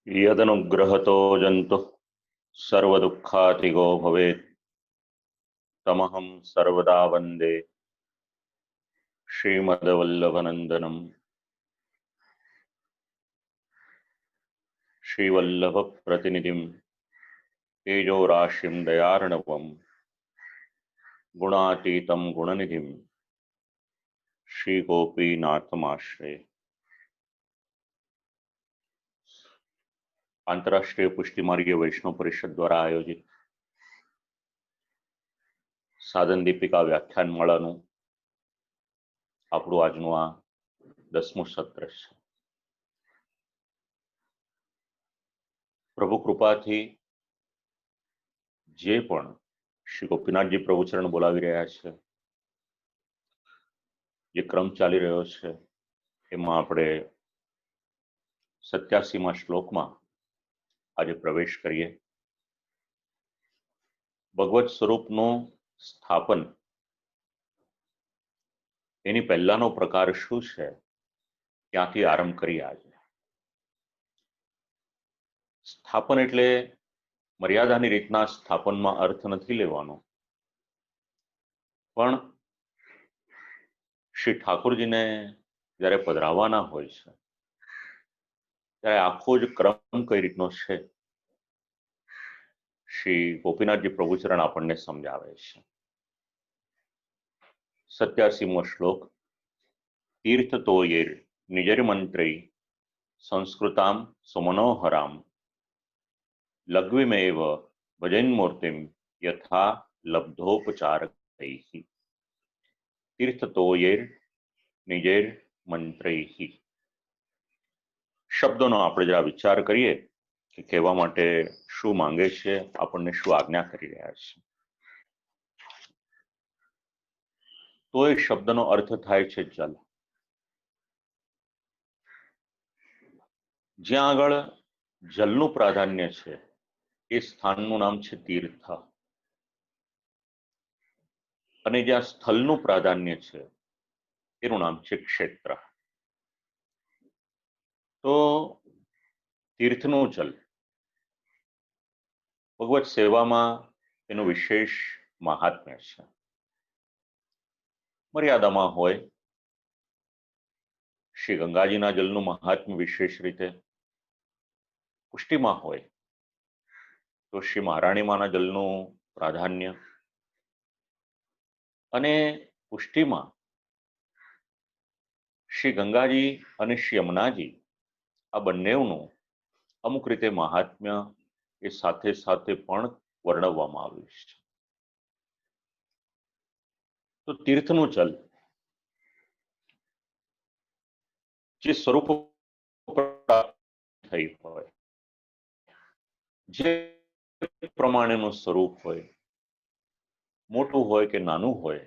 यदनुग्रहतो जन्तुः सर्वदुःखातिगो भवेत् तमहं सर्वदा वन्दे श्रीमद्वल्लभनन्दनं श्रीवल्लभप्रतिनिधिं तेजोराशिं दयार्णवं गुणातीतं गुणनिधिं श्रीगोपीनाथमाश्रये। आंतरराष्ट्रीय पुष्टि मार्गीय वैष्णव परिषद द्वारा आयोजित साधन दीपिका व्याख्यानमाळाનું આપણું આજનું આ 10મું સત્ર છે। પ્રભુ કૃપાથી જે પણ શ્રી ગોપીનાથજી પ્રભુચરણ બોલાવી રહ્યા છે, જે ક્રમ ચાલી રહ્યો છે, એમાં આપણે 87મા શ્લોકમાં આજે પ્રવેશ કરીએ। ભગવત સ્વરૂપનું સ્થાપન એની પહેલાનો પ્રકાર શું છે, ત્યાંથી આરંભ કરીએ। આજે સ્થાપન એટલે મર્યાદાની રીતના સ્થાપનમાં અર્થ નથી લેવાનો, પણ શ્રી ઠાકોરજીને જ્યારે પધરાવવાના હોય છે ત્યારે આખો જ ક્રમ કઈ રીતનો છે શ્રી ગોપીનાથજી પ્રભુચરણ આપણને સમજાવે છે। 87મો શ્લોક। તીર્થતોયૈર નિજર્મંત્રૈ સંસ્કૃતામ સુમનોહરામ લઘ્વીમેવ ભજન્મૂર્તિમ યથા લબ્ધોપચારકૈઃ। તીર્થતોયૈર નિજૈર્મંત્રૈઃ। શબ્દોનો આપણે જરા વિચાર કરીએ કે કહેવા માટે શું માંગે છે, આપણને શું આજ્ઞા કરી રહ્યા છે। તો એ શબ્દનો અર્થ થાય છે જલ। જ્યાં આગળ જલનું પ્રાધાન્ય છે એ સ્થાનનું નામ છે તીર્થ, અને જ્યાં સ્થળનું પ્રાધાન્ય છે એનું નામ છે ક્ષેત્ર। તો તીર્થનું જલ ભગવત સેવામાં એનું વિશેષ મહાત્મ્ય છે। મર્યાદામાં હોય શ્રી ગંગાજીના જલનું મહાત્મ્ય વિશેષ રીતે, પુષ્ટિમાં હોય તો શ્રી મહારાણીમાના જલનું પ્રાધાન્ય, અને પુષ્ટિમાં શ્રી ગંગાજી અને શ્રી યમુનાજી આ બંનેનું અમુક રીતે મહાત્મ્ય એ સાથે સાથે પણ વર્ણવવામાં આવ્યું છે। તો તીર્થનું જલ જે સ્વરૂપ થઈ હોય, જે પ્રમાણેનું સ્વરૂપ હોય, મોટું હોય કે નાનું હોય,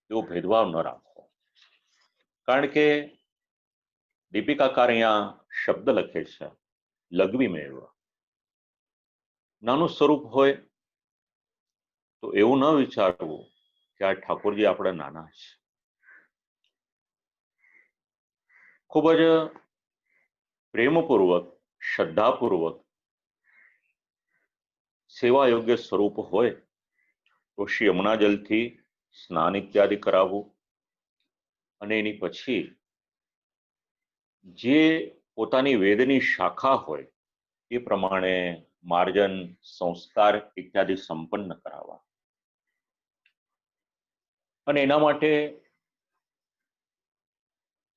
એવો ભેદભાવ ન રાખવો। કારણ કે દીપિકાકાર અહીંયા શબ્દ લખે છે લઘ્વીમેવ। નાનું સ્વરૂપ હોય તો એવું ન વિચારવું કે આ ઠાકોરજી આપણા નાના છે। ખૂબ જ પ્રેમપૂર્વક શ્રદ્ધાપૂર્વક સેવા યોગ્ય સ્વરૂપ હોય તો શ્રી યમુના જલથી સ્નાન ઇત્યાદિ કરાવવું અને એની પછી જે પોતાની વેદની શાખા હોય એ પ્રમાણે માર્જન સંસ્કાર ઇત્યાદિ સંપન્ન કરાવવા. અને એના માટે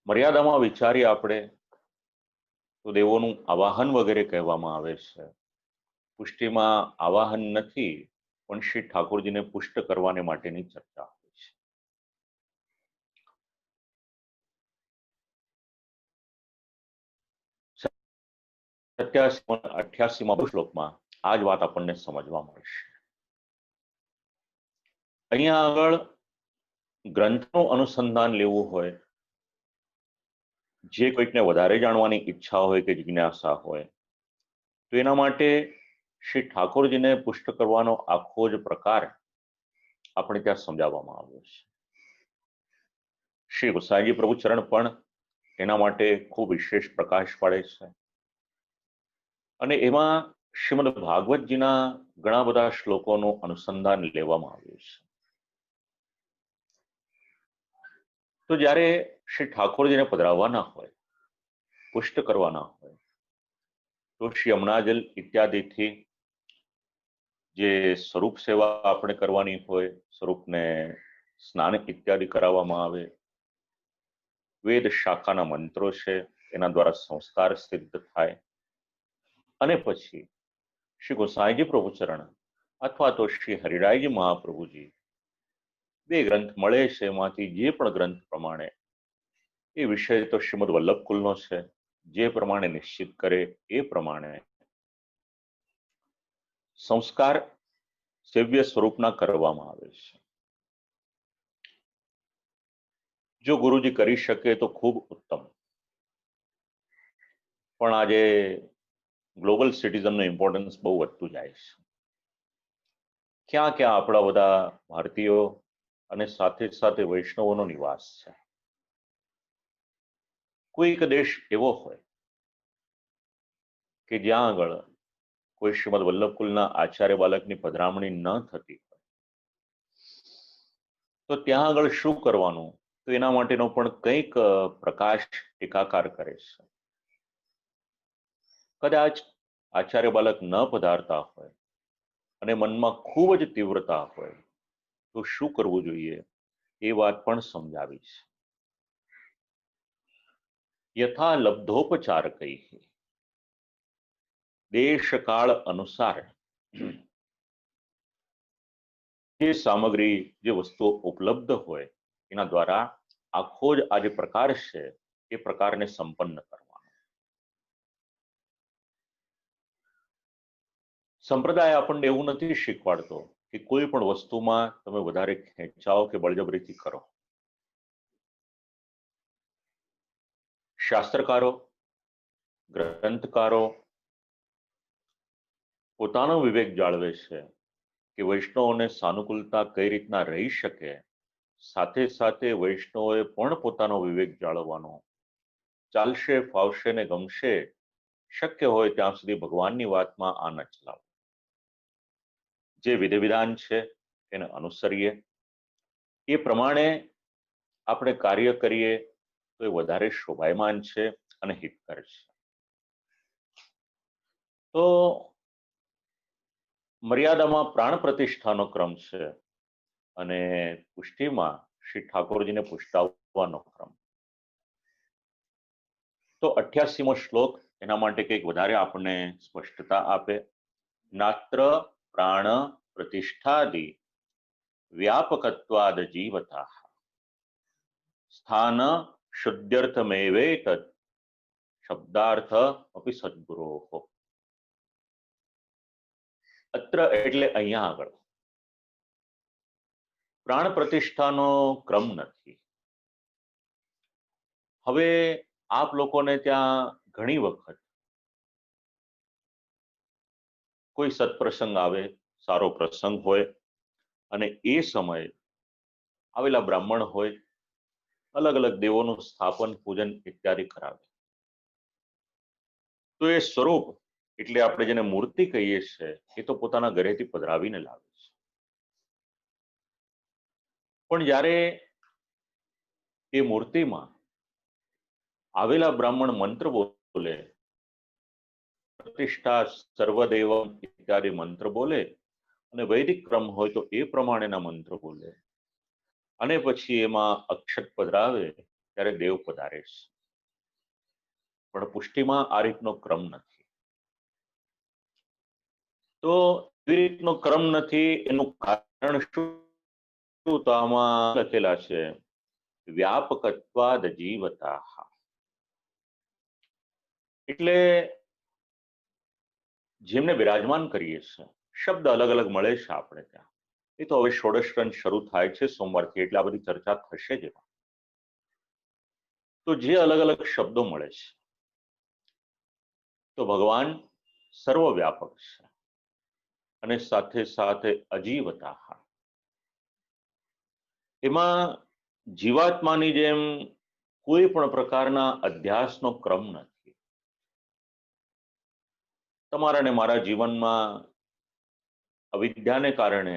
મર્યાદામાં વિચારી આપણે તો દેવોનું આવાહન વગેરે કહેવામાં આવે છે. પુષ્ટિમાં આવાહન નથી, પણ શ્રી ઠાકોરજીને પુષ્ટ કરવાને માટેની ચર્ચા હોય છે. સત્યાસી 88માં શ્લોકમાં આ જ વાત આપણને સમજવા મળશે. અહીંયા આગળ ગ્રંથનું અનુસંધાન લેવું હોય, જે કોઈકને વધારે જાણવાની ઈચ્છા હોય કે જિજ્ઞાસા હોય, તો એના માટે શ્રી ઠાકોરજીને પુષ્ટ કરવાનો આખો જ પ્રકાર આપણે ત્યાં સમજાવવામાં આવ્યો છે. શ્રી ગુસાઈજી પ્રભુચરણ પણ એના માટે ખૂબ વિશેષ પ્રકાશ પાડે છે. અને એમાં શ્રીમદ ભાગવતજીના ઘણા બધા શ્લોકોનું અનુસંધાન લેવામાં આવ્યું છે. તો જ્યારે શ્રી ઠાકોરજીને પધરાવવાના હોય, પુષ્ટ કરવાના હોય, તો શ્રી યમુનાજલ ઇત્યાદિથી જે સ્વરૂપ સેવા આપણે કરવાની હોય, સ્વરૂપને સ્નાન ઇત્યાદિ કરાવવામાં આવે. વેદ શાખાના મંત્રો છે એના દ્વારા સંસ્કાર સિદ્ધ થાય. અને પછી શ્રી ગોસાઈજી પ્રભુચરણ અથવા તો શ્રી હરિરાયજી મહાપ્રભુજી બે ગ્રંથ મળે છે, એમાંથી જે પણ ગ્રંથ પ્રમાણે એ વિષય તો શ્રીમદ વલ્લભકુલનો છે, જે પ્રમાણે નિશ્ચિત કરે એ પ્રમાણે સંસ્કાર સેવ્ય સ્વરૂપના કરવામાં આવે છે. જો ગુરુજી કરી શકે તો ખૂબ ઉત્તમ. પણ આજે ગ્લોબલ સિટીઝનનું ઇમ્પોર્ટન્સ બહુ વધતું જાય છે. ક્યાં ક્યાં આપણા બધા ભારતીયો અને સાથે સાથે વૈષ્ણવોનો નિવાસ છે. કોઈક દેશ એવો હોય કે જ્યાં આગળ કોઈ શ્રીમદ વલ્લભકુલના આચાર્ય બાલકની પધરામણી ન થતી હોય, તો ત્યાં આગળ શું કરવાનું, તો એના માટેનો પણ કંઈક પ્રકાશ ટીકાકાર કરે છે. કદાચ આચાર્ય બાલક ન પધારતા હોય અને મનમાં ખૂબ જ તીવ્રતા હોય, તો શું કરવું જોઈએ એ વાત પણ સમજાવી છે. યથા લબ્ધોપચાર કઈ દેશ કાળ અનુસાર જે સામગ્રી, જે વસ્તુઓ ઉપલબ્ધ હોય એના દ્વારા આખો જ આ જે પ્રકાર છે એ પ્રકારને સંપન્ન કરવાનો. સંપ્રદાય આપણને એવું નથી શીખવાડતો કે કોઈ પણ વસ્તુમાં તમે વધારે ખેંચાઓ કે બળજબરીથી કરો. શાસ્ત્રકારો, ગ્રંથકારો પોતાનો વિવેક જાળવે છે કે વૈષ્ણવોને સાનુકૂળતા કઈ રીતના રહી શકે, સાથે સાથે વૈષ્ણવોએ પણ પોતાનો વિવેક જાળવવાનો. ચાલશે, ફાવશે ને ગમશે, શક્ય હોય ત્યાં સુધી ભગવાનની વાતમાં આ ન ચલાવો. જે વિધિ વિધાન છે એને અનુસરીએ, એ પ્રમાણે આપણે કાર્ય કરીએ તો એ વધારે શોભાયમાન છે અને હિતકર છે. તો મર્યાદામાં પ્રાણ પ્રતિષ્ઠાનો ક્રમ છે અને પુષ્ટિમાં શ્રી ઠાકોરજીને પુષ્ટાવવાનો ક્રમ. તો 88મો શ્લોક એના માટે કંઈક વધારે આપણને સ્પષ્ટતા આપે. નાત્ર પ્રાણ પ્રતિષ્ઠાદિ વ્યાપકત્વાદ જીવતા સ્થાન શુદ્ધ્યર્થમેવેતદ શબ્દાર્થ અપી સદ્ગુરોઃ. અત્ર એટલે અહીંયા આગળ પ્રાણ પ્રતિષ્ઠાનો ક્રમ નથી. હવે આપ લોકોને ત્યાં ઘણી વખત કોઈ સત્પ્રસંગ આવે, સારો પ્રસંગ હોય અને એ સમયે આવેલા બ્રાહ્મણ હોય, અલગ અલગ દેવોનું સ્થાપન પૂજન ઇત્યાદિ કરાવે. તો એ સ્વરૂપ એટલે આપણે જેને મૂર્તિ કહીએ છીએ એ તો પોતાના ઘરેથી પધરાવીને લાવે છે. પણ જ્યારે એ મૂર્તિમાં આવેલા બ્રાહ્મણ મંત્ર બોલે, પ્રતિષ્ઠા સર્વદેવ ઇત્યાદિ મંત્ર બોલે, અને વૈદિક ક્રમ હોય તો એ પ્રમાણેના મંત્ર બોલે, અને પછી એમાં અક્ષત પધરાવે, ત્યારે દેવ પધારે છે. પણ પુષ્ટિમાં આ રીતનો ક્રમ નથી. તો એવી રીતનો ક્રમ નથી, એનું કારણ શું? તો આમાં લખેલા છે વ્યાપકત્વાદ જીવતા. એટલે જેમને બિરાજમાન કરીએ છીએ, શબ્દ અલગ અલગ મળે છે આપણે ત્યાં. એ તો હવે ષોડશ ગ્રંથ શરૂ થાય છે સોમવારથી, એટલે આ બધી ચર્ચા થશે જ એમાં. તો જે અલગ અલગ શબ્દો મળે છે, તો ભગવાન સર્વવ્યાપક છે અને સાથે સાથે અજીવતા. એમાં જીવાત્માની જેમ કોઈ પણ પ્રકારના અધ્યાસનો ક્રમ નથી. તમારા ને મારા જીવનમાં અવિદ્યાને કારણે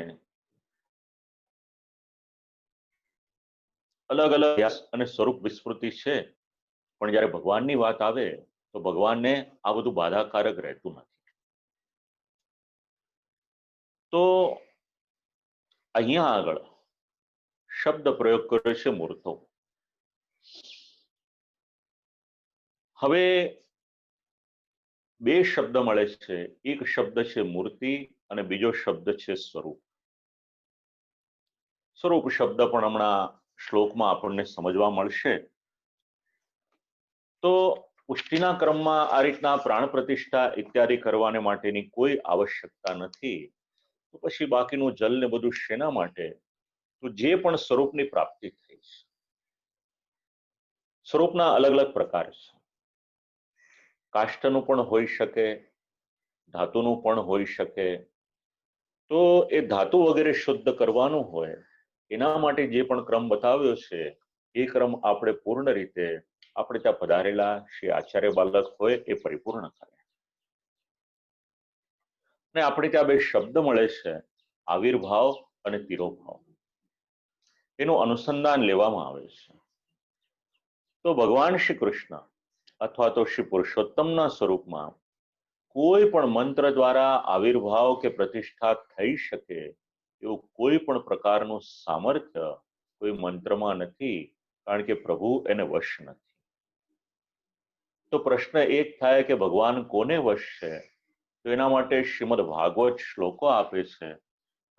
અલગ અલગ અભ્યાસ અને સ્વરૂપ વિસ્મૃતિ છે, પણ જ્યારે ભગવાનની વાત આવે તો ભગવાનને આ બધું બાધાકારક રહેતું નથી. તો અહીંયા આગળ શબ્દ પ્રયોગ કર્યો છે મૂર્તો. હવે બે શબ્દ મળે છે, એક શબ્દ છે મૂર્તિ અને બીજો શબ્દ છે સ્વરૂપ. સ્વરૂપ શબ્દ પણ હમણાં શ્લોકમાં આપણને સમજવા મળશે. તો પુષ્ટિના ક્રમમાં આ રીતના પ્રાણ પ્રતિષ્ઠા ઇત્યાદિ કરવાને માટેની કોઈ આવશ્યકતા નથી. તો પછી બાકીનું જલ ને બધું શેના માટે? તો જે પણ સ્વરૂપની પ્રાપ્તિ થઈ છે, સ્વરૂપના અલગ અલગ પ્રકાર છે. કાષ્ઠનું પણ હોઈ શકે, ધાતુનું પણ હોઈ શકે. તો એ ધાતુ વગેરે શુદ્ધ કરવાનું હોય, એના માટે જે પણ ક્રમ બતાવ્યો છે એ ક્રમ આપણે પૂર્ણ રીતે આપણે ત્યાં પધારેલા શ્રી આચાર્ય બાલક હોય એ પરિપૂર્ણ કરે. અને આપણે ત્યાં બે શબ્દ મળે છે, આવિર્ભાવ અને તિરોભાવ. એનું અનુસંધાન લેવામાં આવે છે. તો ભગવાન શ્રી કૃષ્ણ અથવા તો શ્રી પુરુષોત્તમના સ્વરૂપમાં કોઈ પણ મંત્ર દ્વારા આવિર્ભાવ કે પ્રતિષ્ઠા થઈ શકે એવું કોઈ પણ પ્રકારનું સામર્થ્ય કોઈ મંત્રમાં નથી, કારણ કે પ્રભુ એને વશ નથી. તો પ્રશ્ન એ જ થાય કે ભગવાન કોને વશ છે? તો એના માટે શ્રીમદ ભાગવત શ્લોકો આપે છે,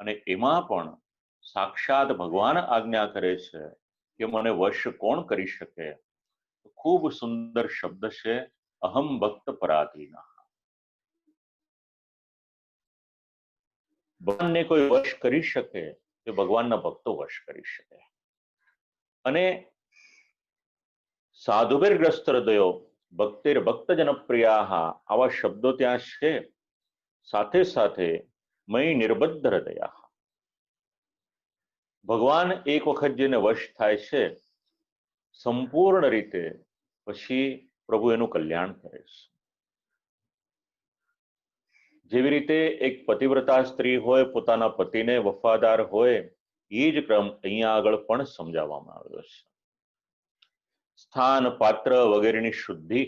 અને એમાં પણ સાક્ષાત ભગવાન આજ્ઞા કરે છે કે મને વશ કોણ કરી શકે? ખૂબ સુંદર શબ્દ છે, અહમ ભક્ત પરાધીના. ભગવાનને કોઈ વશ કરી શકે તો ભગવાનના ભક્તો વશ કરી શકે. અને સાધુભેર્ગ્રસ્ત હૃદયો ભક્તિર ભક્ત જનપ્રિયા, આવા શબ્દો ત્યાં છે. સાથે સાથે મય નિર્બદ્ધ હૃદયા. ભગવાન એક વખત જેને વશ થાય છે સંપૂર્ણ રીતે, પછી પ્રભુ એનું કલ્યાણ કરે છે. જેવી રીતે એક પતિવ્રતા સ્ત્રી હોય, પોતાના પતિને વફાદાર હોય, એ જ ક્રમ અહીંયા આગળ પણ સમજાવવામાં આવ્યો છે. સ્થાન પાત્ર વગેરેની શુદ્ધિ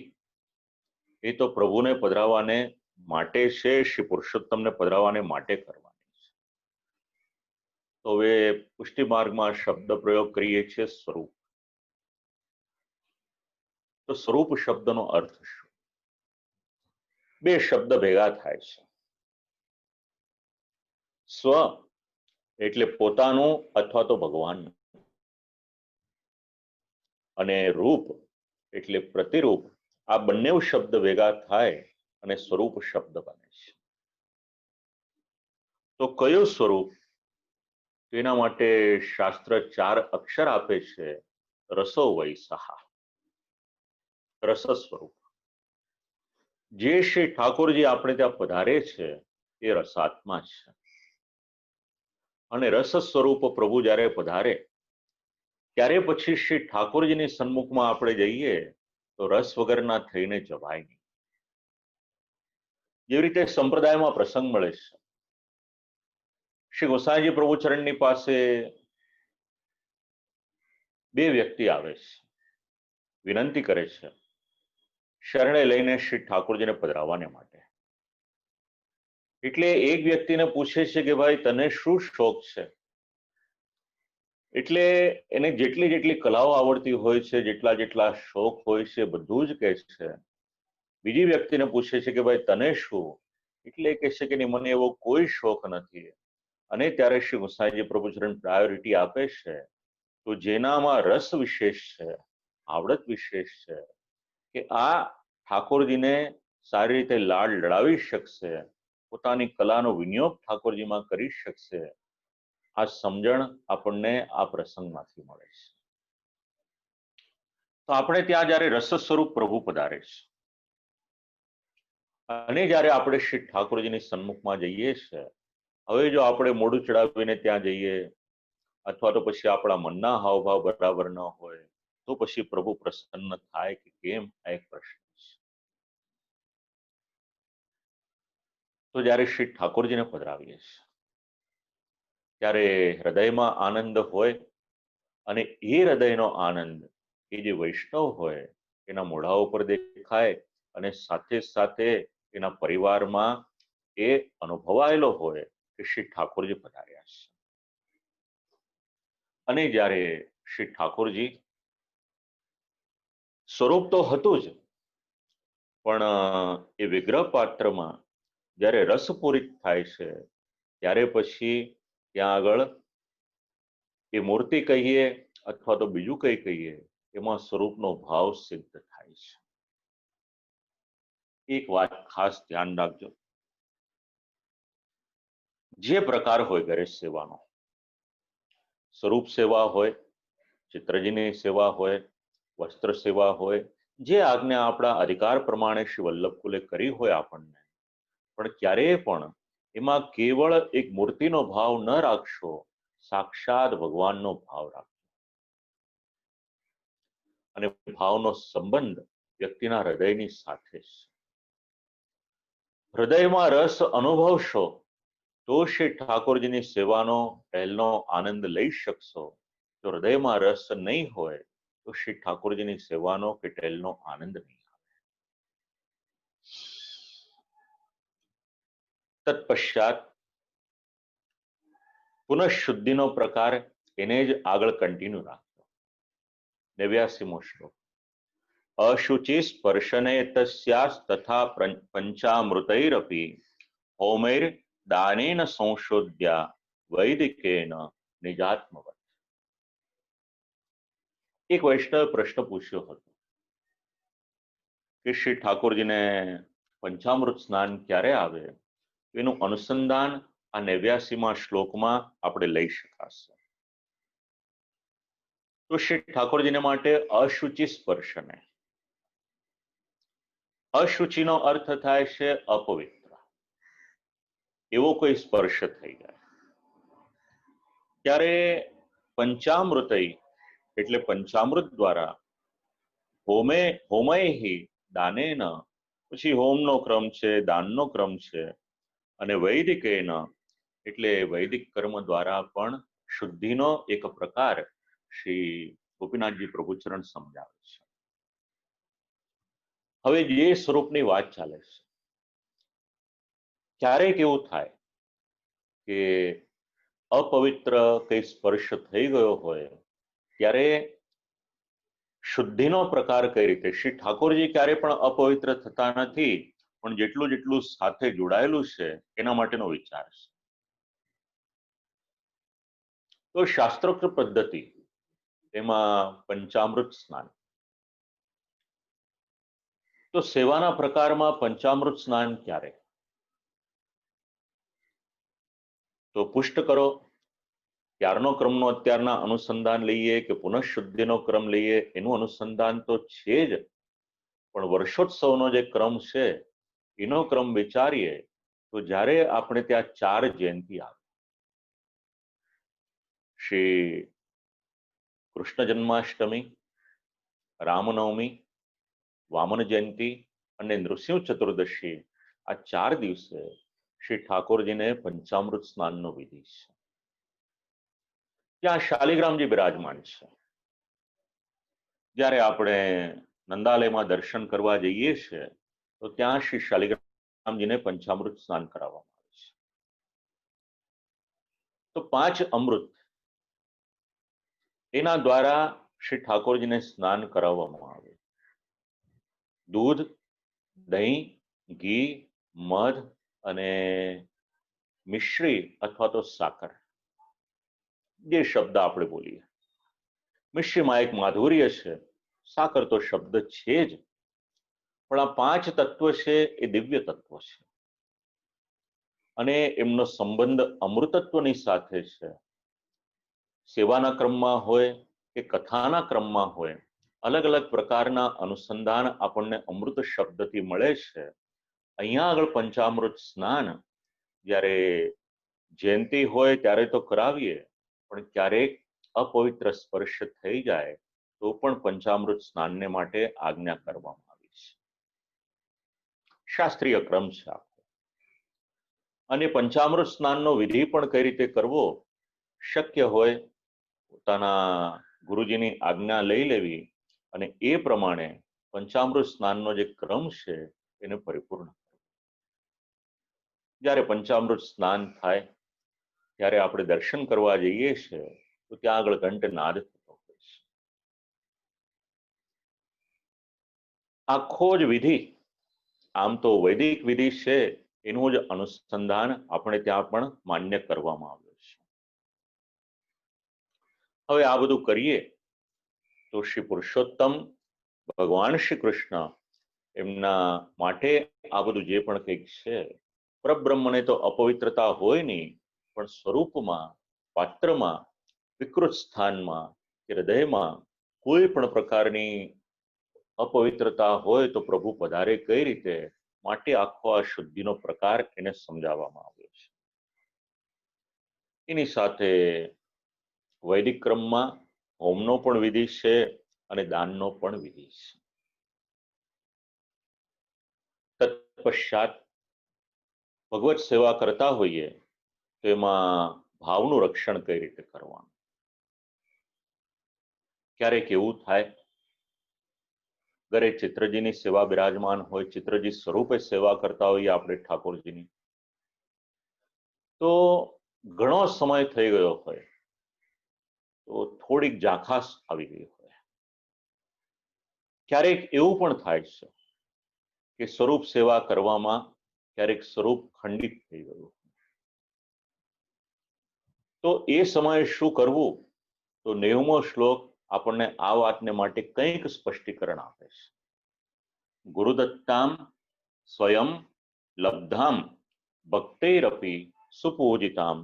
એ તો પ્રભુને પધરાવાને માટે છે, શ્રી પુરુષોત્તમને પધરાવાને માટે કરવાની છે. તો હવે પુષ્ટિ માર્ગમાં શબ્દ પ્રયોગ કરીએ છીએ સ્વરૂપ. તો સ્વરૂપ શબ્દનો અર્થ શું? બે શબ્દ ભેગા થાય છે. સ્વ એટલે પોતાનું અથવા તો ભગવાન, અને રૂપ એટલે પ્રતિરૂપ. આ બંને શબ્દ ભેગા થાય અને સ્વરૂપ શબ્દ બને છે. તો કયું સ્વરૂપ? તેના માટે શાસ્ત્ર 4 અક્ષર આપે છે, રસો વૈસા. રસ સ્વરૂપ. જે શ્રી ઠાકોરજી આપણે ત્યાં પધારે છે એ રસાત્મા છે. અને રસ સ્વરૂપ પ્રભુ જ્યારે પધારે ત્યારે પછી શ્રી ઠાકોરજીની સન્મુખમાં આપણે જઈએ તો રસ વગરના થઈને જવાય નહીં. જેવી રીતે સંપ્રદાયમાં પ્રસંગ મળે છે, શ્રી ગોસાઈજી પ્રભુચરણની પાસે બે વ્યક્તિ આવે છે, વિનંતી કરે છે શરણે લઈને શ્રી ઠાકોરજીને પધરાવવાને માટે. એટલે એક વ્યક્તિને પૂછે છે કે ભાઈ તને શું શોખ છે? એટલે એને જેટલી જેટલી કલાઓ આવડતી હોય છે, જેટલા જેટલા શોખ હોય છે, બધું જ કહે છે. બીજી વ્યક્તિને પૂછે છે કે ભાઈ તને શું? એટલે કહે છે કે મને એવો કોઈ શોખ નથી. અને ત્યારે શ્રી ગોસાઈજી પ્રભુચરણ પ્રાયોરિટી આપે છે તો જેનામાં રસ વિશેષ છે, આવડત વિશેષ છે, કે આ ઠાકોરજીને સારી રીતે લાડ લડાવી શકશે, પોતાની કલાનો વિનિયોગ ઠાકોરજીમાં કરી શકશે, આ સમજણ આપણને આ પ્રસંગમાંથી મળે છે. તો આપણે ત્યાં જ્યારે રસ સ્વરૂપ પ્રભુ પધારે છે અને જ્યારે આપણે શ્રી ઠાકોરજીની સન્મુખમાં જઈએ છે, હવે જો આપણે મોઢું ચડાવીને ત્યાં જઈએ અથવા તો પછી આપણા મનના હાવભાવ બરાબર ન હોય તો પછી પ્રભુ પ્રસન્ન થાય કે કેમ, આ એક પ્રશ્ન છે. તો જ્યારે શ્રી ઠાકોરજીને પધરાવીએ છીએ ત્યારે હૃદયમાં આનંદ હોય અને એ હૃદયનો આનંદ એ જે વૈષ્ણવ હોય એના મોઢા ઉપર દેખાય અને સાથે સાથે એના પરિવારમાં એ અનુભવાયેલો હોય કે શ્રી ઠાકોરજી પધાર્યા છે. અને જ્યારે શ્રી ઠાકોરજી સ્વરૂપ તો હતું જ, પણ એ વિગ્રહ પાત્રમાં જ્યારે રસપૂરિત થાય છે ત્યારે પછી ત્યાં આગળ એ મૂર્તિ કહીએ અથવા તો બીજું કંઈ કહીએ, એમાં સ્વરૂપનો ભાવ સિદ્ધ થાય છે. એક વાત ખાસ ધ્યાન રાખજો, જે પ્રકાર હોય ગણેશ સેવાનો, સ્વરૂપ સેવા હોય, ચિત્રજીની સેવા હોય, વસ્ત્ર સેવા હોય, જે આજ્ઞા આપણા અધિકાર પ્રમાણે શ્રી વલ્લભકુલે કરી હોય આપણને, પણ ક્યારેય પણ એમાં કેવળ એક મૂર્તિનો ભાવ ન રાખશો, સાક્ષાત ભગવાનનો ભાવ રાખજો. અને ભાવનો સંબંધ વ્યક્તિના હૃદયની સાથે છે. હૃદયમાં રસ અનુભવશો તો શ્રી ઠાકોરજીની સેવાનો પહેલનો આનંદ લઈ શકશો. જો હૃદયમાં રસ નહીં હોય તો શ્રી ઠાકોરજીની સેવાનો કે ટેલનો આનંદ નહીં આવે. તત્પશ્ચાત પુનઃશુદ્ધિનો પ્રકાર એને જ આગળ કન્ટિન્યુ રાખજો. 89મો શ્લોક. અશુચિ સ્પર્શને તસ્યાસ તથા પંચામૃતૈરપી હોમૈર દાનેન સંશોધ્યા વૈદિકેન નિજાત્મવત. એક વૈષ્ણવે પ્રશ્ન પૂછ્યો હતો કે શ્રી ઠાકોરજીને પંચામૃત સ્નાન ક્યારે આવે, એનું અનુસંધાન આ 89મા શ્લોકમાં આપણે લઈ શકાશે. તો શ્રી ઠાકોરજીને માટે અશુચિ સ્પર્શને, અશુચિનો અર્થ થાય છે અપવિત્ર, એવો કોઈ સ્પર્શ થઈ જાય ત્યારે પંચામૃતય એટલે પંચામૃત દ્વારા હોમૈ દાનેન, પછી હોમનો ક્રમ છે, દાનનો ક્રમ છે, અને વૈદિકેન એટલે વૈદિક કર્મ દ્વારા પણ શુદ્ધિનો એક પ્રકાર શ્રી ગોપીનાથજી પ્રભુચરણ સમજાવે છે. હવે જે સ્વરૂપની વાત ચાલે છે, ક્યારેક એવું થાય કે અપવિત્ર કઈ સ્પર્શ થઈ ગયો હોય ત્યારે શુદ્ધિનો પ્રકાર કઈ રીતે, શ્રી ઠાકોરજી ક્યારે પણ અપવિત્ર થતા નથી, પણ જેટલું જેટલું સાથે જોડાયેલું છે એના માટેનો વિચાર છે. તો શાસ્ત્રોક્ત પદ્ધતિ એમાં પંચામૃત સ્નાન, તો સેવાના પ્રકારમાં પંચામૃત સ્નાન ક્યારે, તો પુષ્ટ કરો ત્યારનો ક્રમનો અત્યારના અનુસંધાન લઈએ કે પુનઃશુદ્ધિનો ક્રમ લઈએ, એનું અનુસંધાન તો છે જ, પણ વર્ષોત્સવનો જે ક્રમ છે એનો ક્રમ વિચારીએ તો જ્યારે આપણે ત્યાં 4 જયંતિ આવે, શ્રી કૃષ્ણ જન્માષ્ટમી, રામનવમી, વામન જયંતિ અને નૃસિંહ ચતુર્દશી, આ 4 દિવસે શ્રી ઠાકોરજીને પંચામૃત સ્નાનનો વિધિ છે. ત્યાં શાલિગ્રામજી બિરાજમાન છે. જ્યારે આપણે નંદાલયમાં દર્શન કરવા જઈએ છીએ તો ત્યાં શ્રી શાલિગ્રામજીને પંચામૃત સ્નાન કરાવવામાં આવે છે. તો 5 અમૃત એના દ્વારા શ્રી ઠાકોરજીને સ્નાન કરાવવામાં આવે. દૂધ, દહીં, ઘી, મધ અને મિશ્રી અથવા તો સાકર, જે શબ્દ આપણે બોલીએ. મિશ્રીમાં એક માધુર્ય છે, સાકર તો શબ્દ છે જ, પણ આ 5 તત્વ છે એ દિવ્ય તત્વ છે અને એમનો સંબંધ અમૃતત્વની સાથે છે. સેવાના ક્રમમાં હોય કે કથાના ક્રમમાં હોય, અલગ અલગ પ્રકારના અનુસંધાન આપણને અમૃત શબ્દથી મળે છે. અહીંયા આગળ પંચામૃત સ્નાન જ્યારે જયંતી હોય ત્યારે તો કરાવીએ, પણ ક્યારેક અપવિત્ર સ્પર્શ થઈ જાય તો પણ પંચામૃત સ્નાનને માટે આજ્ઞા કરવામાં આવી છે. શાસ્ત્રીય ક્રમ છે આખો. અને પંચામૃત સ્નાનનો વિધિ પણ કઈ રીતે કરવો, શક્ય હોય પોતાના ગુરુજીની આજ્ઞા લઈ લેવી અને એ પ્રમાણે પંચામૃત સ્નાનનો જે ક્રમ છે એને પરિપૂર્ણ કરવો. જ્યારે પંચામૃત સ્નાન થાય ત્યારે આપણે દર્શન કરવા જઈએ છીએ તો ત્યાં આગળ ઘંટનાદ થતો હોય છે. આખો જ વિધિ આમ તો વૈદિક વિધિ છે, એનું જ અનુસંધાન આપણે ત્યાં પણ માન્ય કરવામાં આવ્યું છે. હવે આ બધું કરીએ તો શ્રી પુરુષોત્તમ ભગવાન શ્રી કૃષ્ણ એમના માટે આ બધું જે પણ કંઈક છે, પરબ્રહ્મને તો અપવિત્રતા હોય નહીં, પણ સ્વરૂપમાં, પાત્રમાં, વિકૃત સ્થાનમાં કે હૃદયમાં કોઈ પણ પ્રકારની અપવિત્રતા હોય તો પ્રભુ પધારે કઈ રીતે, માટે આખો આ શુદ્ધિનો પ્રકાર એને સમજાવવામાં આવ્યો છે. એની સાથે વૈદિક ક્રમમાં હોમનો પણ વિધિ છે અને દાનનો પણ વિધિ છે. તત્પશ્ચાત ભગવત સેવા કરતા હોઈએ તો એમાં ભાવનું રક્ષણ કઈ રીતે કરવાનું. ક્યારેક એવું થાય ઘરે ચિત્રજીની સેવા બિરાજમાન હોય, ચિત્રજી સ્વરૂપે સેવા કરતા હોઈએ આપણે ઠાકોરજીની, તો ઘણો સમય થઈ ગયો હોય તો થોડીક ઝાખાસ આવી ગઈ હોય. ક્યારેક એવું પણ થાય છે કે સ્વરૂપ સેવા કરવામાં ક્યારેક સ્વરૂપ ખંડિત થઈ ગયું. તો એ સમયે શું કરવું, તો 90મો શ્લોક આપણને આ વાતને માટે કંઈક સ્પષ્ટીકરણ આપે છે. ગુરુદત્તામ સ્વયં લબ્ધામ ભક્તૈરપી સુપૂજિતામ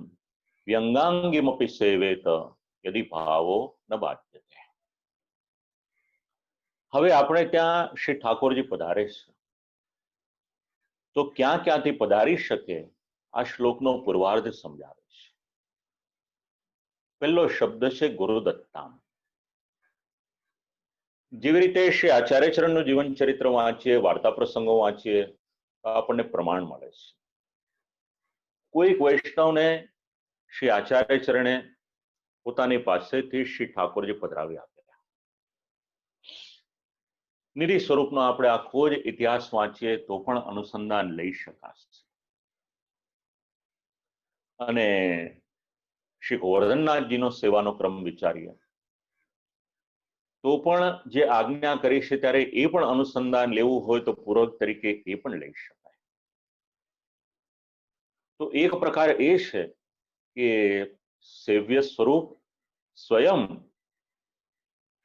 વ્યંગાંગીમપી સેવેત યદિ ભાવો ન બાધ્યતે. હવે આપણે ત્યાં શ્રી ઠાકોરજી પધારે છે, તો ક્યાં ક્યાંથી પધારી શકે આ શ્લોકનો પૂર્વાર્ધ સમજાવે છે. પહેલો શબ્દ છે ગુરુદત્તામ. જેવી રીતે શ્રી આચાર્ય ચરણનું જીવન ચરિત્ર વાંચીએ, વાર્તા પ્રસંગો વાંચીએ તો આપણને પ્રમાણ મળે છે. કોઈક વૈષ્ણવને શ્રી આચાર્ય ચરણે પોતાની પાસેથી શ્રી ઠાકોરજી પધરાવી આપેલા. નિધિ સ્વરૂપનો આપણે આખો જ ઇતિહાસ વાંચીએ તો પણ અનુસંધાન લઈ શકાશે. અને શ્રી ગોવર્ધનનાથજીનો સેવાનો ક્રમ વિચારીએ તો પણ જે આજ્ઞા કરી છે ત્યારે એ પણ અનુસંધાન લેવું હોય તો પૂરક તરીકે એ પણ લઈ શકાય. તો એક પ્રકાર એ છે કે સેવ્ય સ્વરૂપ સ્વયં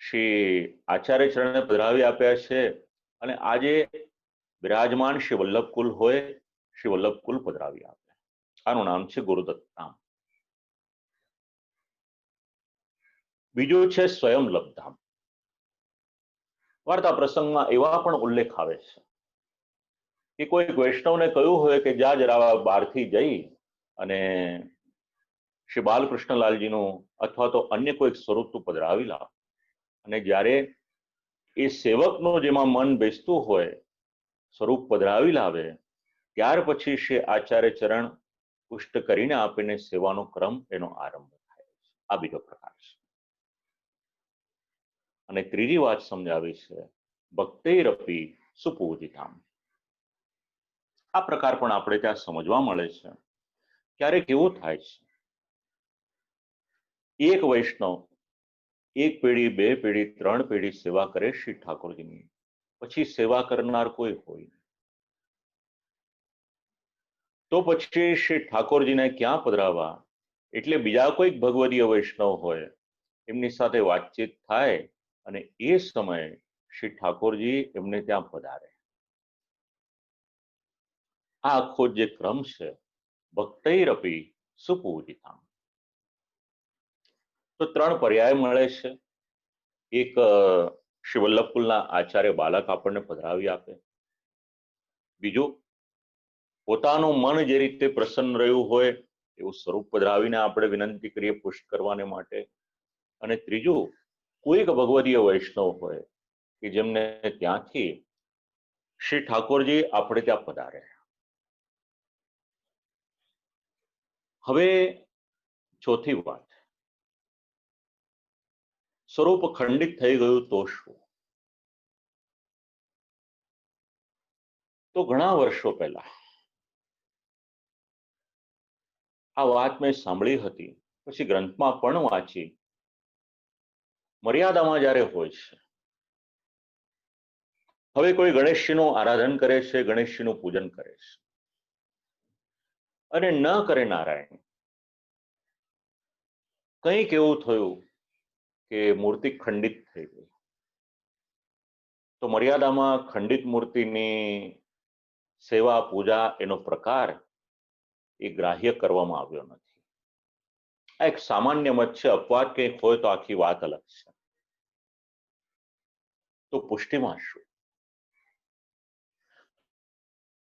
શ્રી આચાર્ય ચરણે પધરાવી આપ્યા છે અને આજે બિરાજમાન શ્રી વલ્લભકુલ હોય, શ્રી વલ્લભકુલ પધરાવી આપ્યા. આનું નામ છે ગુરુદત્તામ. બીજું છે સ્વયં લબ્ધામ. વાર્તા પ્રસંગમાં એવા પણ ઉલ્લેખ આવે છે કે કોઈ વૈષ્ણવને કહ્યું હોય કે જા જરા બહારથી જઈ અને શ્રી બાલકૃષ્ણલાલજીનું અથવા તો અન્ય કોઈક સ્વરૂપ તું પધરાવી લાવ. અને જ્યારે એ સેવકનું જેમાં મન બેસતું હોય સ્વરૂપ પધરાવી લાવે ત્યાર પછી શ્રી આચાર્ય ચરણ પુષ્ટ કરીને આપીને સેવાનો ક્રમ એનો આરંભ થાય છે. આ બીજો પ્રકાર છે. અને ત્રીજી વાત સમજાવી છે ભક્તૈરપી સુપૂજિતામ. આ પ્રકાર પણ આપણે ત્યાં સમજવા મળે છે. ક્યારેક એવું થાય છે એક વૈષ્ણવ એક પેઢી, બે પેઢી, ત્રણ પેઢી સેવા કરે શ્રી ઠાકોરજીની, પછી સેવા કરનાર કોઈ હોય તો પછી શ્રી ઠાકોરજીને ક્યાં પધરાવા એટલે બીજા કોઈક ભગવદીય વૈષ્ણવ હોય એમની સાથે વાતચીત થાય અને એ સમયે શ્રી ઠાકોરજી એમને ત્યાં પધારે. આ આખો જે ક્રમ છે ભક્તૈરપી સુપૂજિતામ. તો ત્રણ પર્યાય મળે છે. એક શ્રી વલ્લભકુલના આચાર્ય બાલક આપણને પધરાવી આપે. બીજું પોતાનું મન જે રીતે પ્રસન્ન રહ્યું હોય એવું સ્વરૂપ પધરાવીને આપણે વિનંતી કરીએ પુષ્ટ કરવાને માટે. અને ત્રીજું કોઈક ભગવદીય વૈષ્ણવ હોય કે જેમને ત્યાંથી શ્રી ઠાકોરજી આપણે ત્યાં પધારે. હવે ચોથી વાત, સ્વરૂપ ખંડિત થઈ ગયું તો શું? તો ઘણા વર્ષો પહેલા આ વાત મેં સાંભળી હતી, પછી ગ્રંથમાં પણ વાંચી. મર્યાદામાં જ્યારે હોય છે, હવે કોઈ ગણેશજીનું આરાધન કરે છે, ગણેશજીનું પૂજન કરે છે અને ન કરે નારાયણ, કંઈક એવું થયું કે મૂર્તિ ખંડિત થઈ ગઈ. તો મર્યાદામાં ખંડિત મૂર્તિની સેવા પૂજા એનો પ્રકાર એ ગ્રાહ્ય કરવામાં આવ્યો નથી. આ એક સામાન્ય મત છે. અપવાદ કંઈક હોય તો આખી વાત અલગ છે. તો પુષ્ટિમાં શું?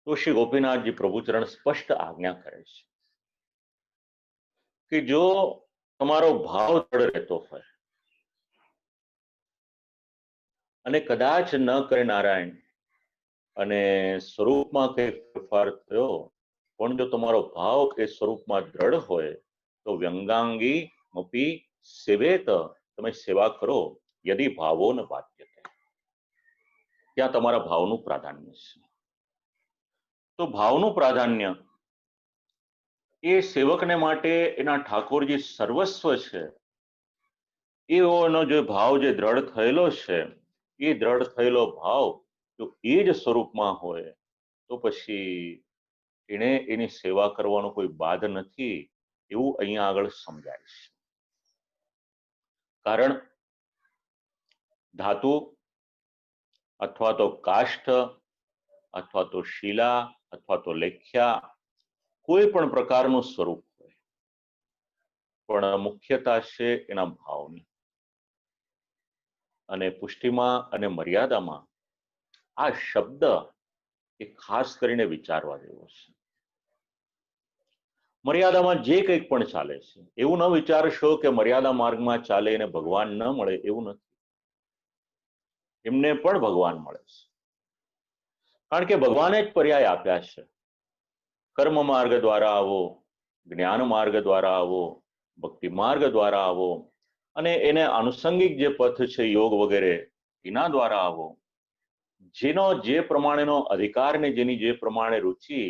તો શ્રી ગોપીનાથજી પ્રભુચરણ સ્પષ્ટ આજ્ઞા કરે છે કે જો તમારો ભાવ દ્રઢ રહેતો હોય અને કદાચ ન કરે નારાયણ અને સ્વરૂપમાં કંઈ ફેરફાર થયો, પણ જો તમારો ભાવ કે સ્વરૂપમાં દ્રઢ હોય તો વ્યંગાંગી મપી સેવેત, તમે સેવા કરો યદિ ભાવો ન બાધ્યતે. ત્યાં તમારા ભાવનું પ્રાધાન્ય છે. તો ભાવનું પ્રાધાન્ય એ સેવકને માટે એના ઠાકોરજી સર્વસ્વ છે. એનો જે ભાવ જે દ્રઢ થયેલો છે, એ દ્રઢ થયેલો ભાવ જો એ જ સ્વરૂપમાં હોય તો પછી એને એની સેવા કરવાનો કોઈ બાધ નથી, એવું અહીંયા આગળ સમજાય છે. કારણ ધાતુ અથવા તો કાષ્ઠ અથવા તો શિલા અથવા તો લેખ્યા, કોઈ પણ પ્રકારનું સ્વરૂપ હોય, પણ મુખ્યતા છે એના ભાવની. અને પુષ્ટિમાં અને મર્યાદામાં આ શબ્દ એ ખાસ કરીને વિચારવા જેવો છે. મર્યાદામાં જે કંઈક પણ ચાલે છે, એવું ન વિચારશો કે મર્યાદા માર્ગમાં ચાલે એને ભગવાન ન મળે, એવું નથી. એમને પણ ભગવાન મળે છે. કારણ કે ભગવાને જ પર્યાય આપ્યા છે. કર્મ માર્ગ દ્વારા આવો, જ્ઞાન માર્ગ દ્વારા આવો, ભક્તિ માર્ગ દ્વારા આવો, અને એને આનુષંગિક જે પથ છે યોગ વગેરે, એના દ્વારા આવો. જેનો જે પ્રમાણેનો અધિકાર ને જેની જે પ્રમાણે રુચિ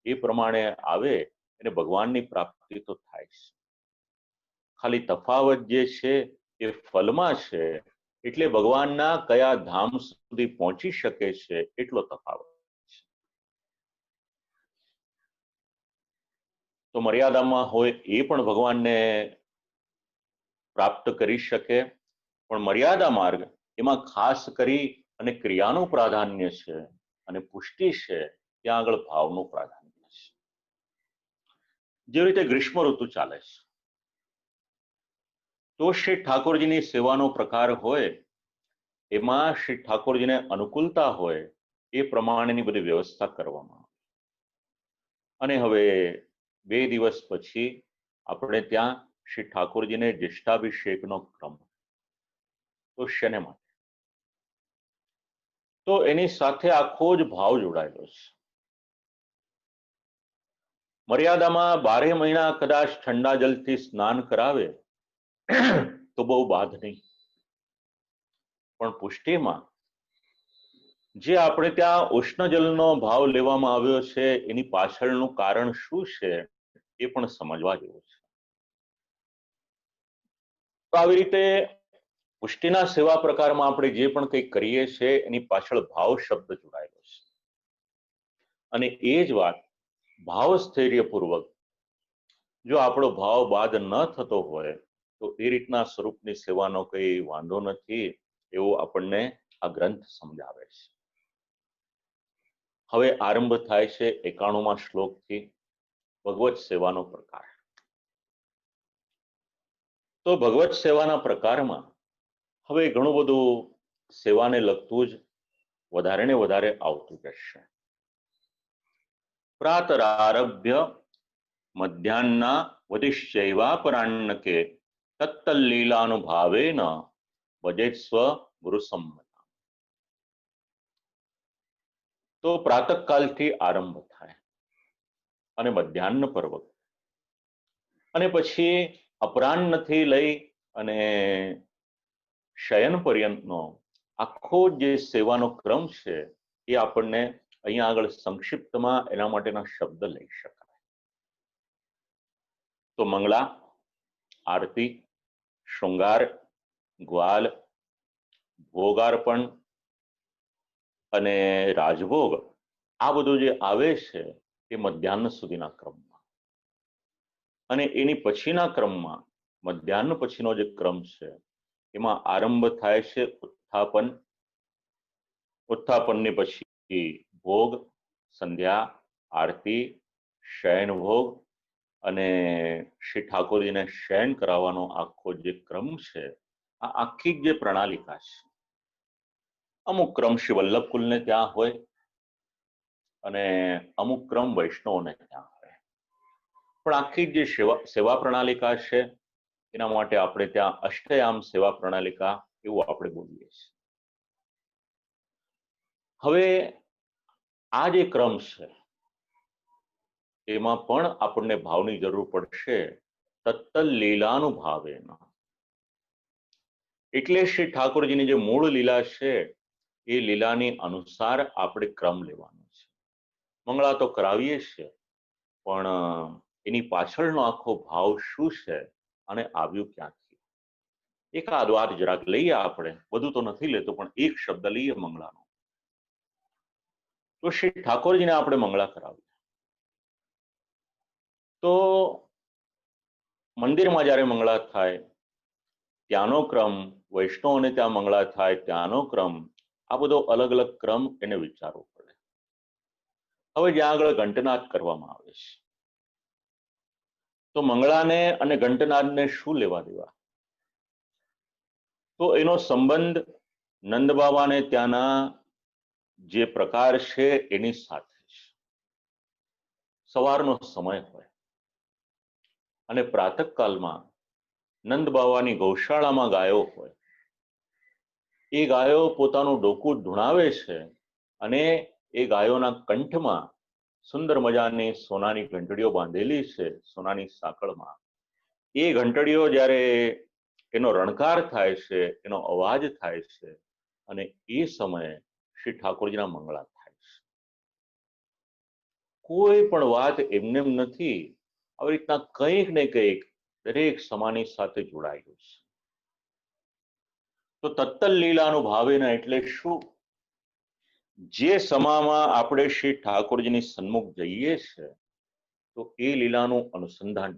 એ પ્રમાણે આવે એને ભગવાનની પ્રાપ્તિ તો થાય છે. ખાલી તફાવત જે છે એ ફલમાં છે. એટલે ભગવાનના કયા ધામ સુધી પહોંચી શકે છે એટલો તફાવત છે. તો મર્યાદામાં હોય એ પણ ભગવાનને પ્રાપ્ત કરી શકે, પણ મર્યાદા માર્ગ એમાં ખાસ કરી અને ક્રિયાનું પ્રાધાન્ય છે અને પુષ્ટિ છે ત્યાં આગળ ભાવનું પ્રાધાન્ય છે. જે રીતે ગ્રીષ્મ ઋતુ ચાલે છે તો શ્રી ઠાકોરજીની સેવાનો પ્રકાર હોય એમાં શ્રી ઠાકોરજીને અનુકૂળતા હોય એ પ્રમાણેની બધી વ્યવસ્થા કરવામાં આવે. અને હવે 2 દિવસ પછી આપણે ત્યાં શ્રી ઠાકોરજીને જ્યેષ્ઠાભિષેકનો ક્રમ. તો શેને માટે? તો એની સાથે આખો જ ભાવ જોડાયેલો છે. મર્યાદામાં 12 મહિના કદાચ ઠંડા જલથી સ્નાન કરાવે તો બહુ બાદ નહીં, પણ પુષ્ટિમાં જે આપણે ત્યાં ઉષ્ણ જલનો ભાવ લેવામાં આવ્યો છે એની પાછળનું કારણ શું છે એ પણ સમજવા જેવું છે. તો આવી રીતે પુષ્ટિના સેવા પ્રકારમાં આપણે જે પણ કંઈ કરીએ છીએ એની પાછળ ભાવ શબ્દ જોડાયેલો છે, અને એ જ વાત ભાવ સ્થૈર્યપૂર્વક જો આપણો ભાવ બાદ ન થતો હોય તો એ રીતના સ્વરૂપની સેવાનો કંઈ વાંધો નથી, એવું આપણને આ ગ્રંથ સમજાવે છે. હવે આરંભ થાય છે 91મા શ્લોકથી ભગવત સેવાનો પ્રકાર. તો ભગવત સેવાના પ્રકારમાં હવે ઘણું બધું સેવાને લગતું જ વધારે ને વધારે આવતું જશે. પ્રાતરારભ્ય મધ્યાહ્ના વધિશ્ચૈવાપરાહ્નકે તત્તલ્લીલાનુભાવેન ભજેત્સ્વ ગુરુસમ્મત. તો પ્રાતઃકાલથી આરંભ થાય અને મધ્યાહ્ન પર્વત અને પછી અપરાહ્નથી લઈ અને શયન પર્યંતનો આખો જે સેવાનો ક્રમ છે એ આપણને અહીંયા આગળ સંક્ષિપ્તમાં એના માટેના શબ્દ લઈ શકાય. તો મંગળા, આરતી, શૃંગાર, ગ્વાલ, ભોગાર્પણ અને રાજભોગ, આ બધું જે આવે છે એ મધ્યાહ્ન સુધીના ક્રમમાં, અને એની પછીના ક્રમમાં મધ્યાહ્ન પછીનો જે ક્રમ છે એમાં આરંભ થાય છે ઉત્થાપન. ઉત્થાપનની પછી ભોગ, સંધ્યા, આરતી, શયન ભોગ અને શ્રી ઠાકોરજીને શયન કરાવવાનો આખો જે ક્રમ છે, આ આખી જે પ્રણાલિકા છે. અમુક ક્રમ શ્રી વલ્લભકુલને ત્યાં હોય અને અમુક ક્રમ વૈષ્ણવને ત્યાં હોય, પણ આખી જે સેવા પ્રણાલિકા છે એના માટે આપણે ત્યાં અષ્ટયામ સેવા પ્રણાલિકા એવું આપણે બોલીએ છીએ. હવે આ જે ક્રમ છે એમાં પણ આપણને ભાવની જરૂર પડશે. તત્તલ લીલાનુભાવેન, એટલે શ્રી ઠાકોરજીની જે મૂળ લીલા છે એ લીલાની અનુસાર આપણે ક્રમ લેવાનો છે. મંગળા તો કરાવીએ છીએ, પણ એની પાછળનો આખો ભાવ શું છે અને આવ્યું ક્યાંથી, એકાદ વાત જરાક લઈએ આપણે. બધું તો નથી લેતો, પણ એક શબ્દ લઈએ મંગળાનો. તો શ્રી ઠાકોરજીને આપણે મંગળા કરાવીએ તો મંદિરમાં જ્યારે મંગળા થાય ત્યાંનો ક્રમ, વૈષ્ણવને ત્યાં મંગળા થાય ત્યાંનો ક્રમ, આ બધો અલગ અલગ ક્રમ એને વિચારવો પડે. હવે જ્યાં આગળ ઘંટનાદ કરવામાં આવે છે તો મંગળાને અને ઘંટનાદને શું લેવા દેવા? તો એનો સંબંધ નંદબાવાને ત્યાંના જે પ્રકાર છે એની સાથે છે. સવારનો સમય હોય અને પ્રાતઃકાલમાં નંદ બાવાની ગૌશાળામાં ગાયો હોય, એ ગાયો પોતાનું ડોકું ધૂણાવે છે અને એ ગાયોના કંઠમાં સુંદર મજાની સોનાની ઘંટડીઓ બાંધેલી છે, સોનાની સાંકળમાં. એ ઘંટડીઓ જ્યારે એનો રણકાર થાય છે, એનો અવાજ થાય છે, અને એ સમયે શ્રી ઠાકોરજીના મંગળા થાય છે. કોઈ પણ વાત એમને નથી, આવી રીતના કંઈક ને કંઈક દરેક સમાની સાથે જોડાયેલું છે. તો તત્તલ લીલાનું ભાવેના એટલે શું? જે સમામાં આપણે શ્રી ઠાકોરજીની સન્મુખ જઈએ છે તો એ લીલાનું અનુસંધાન.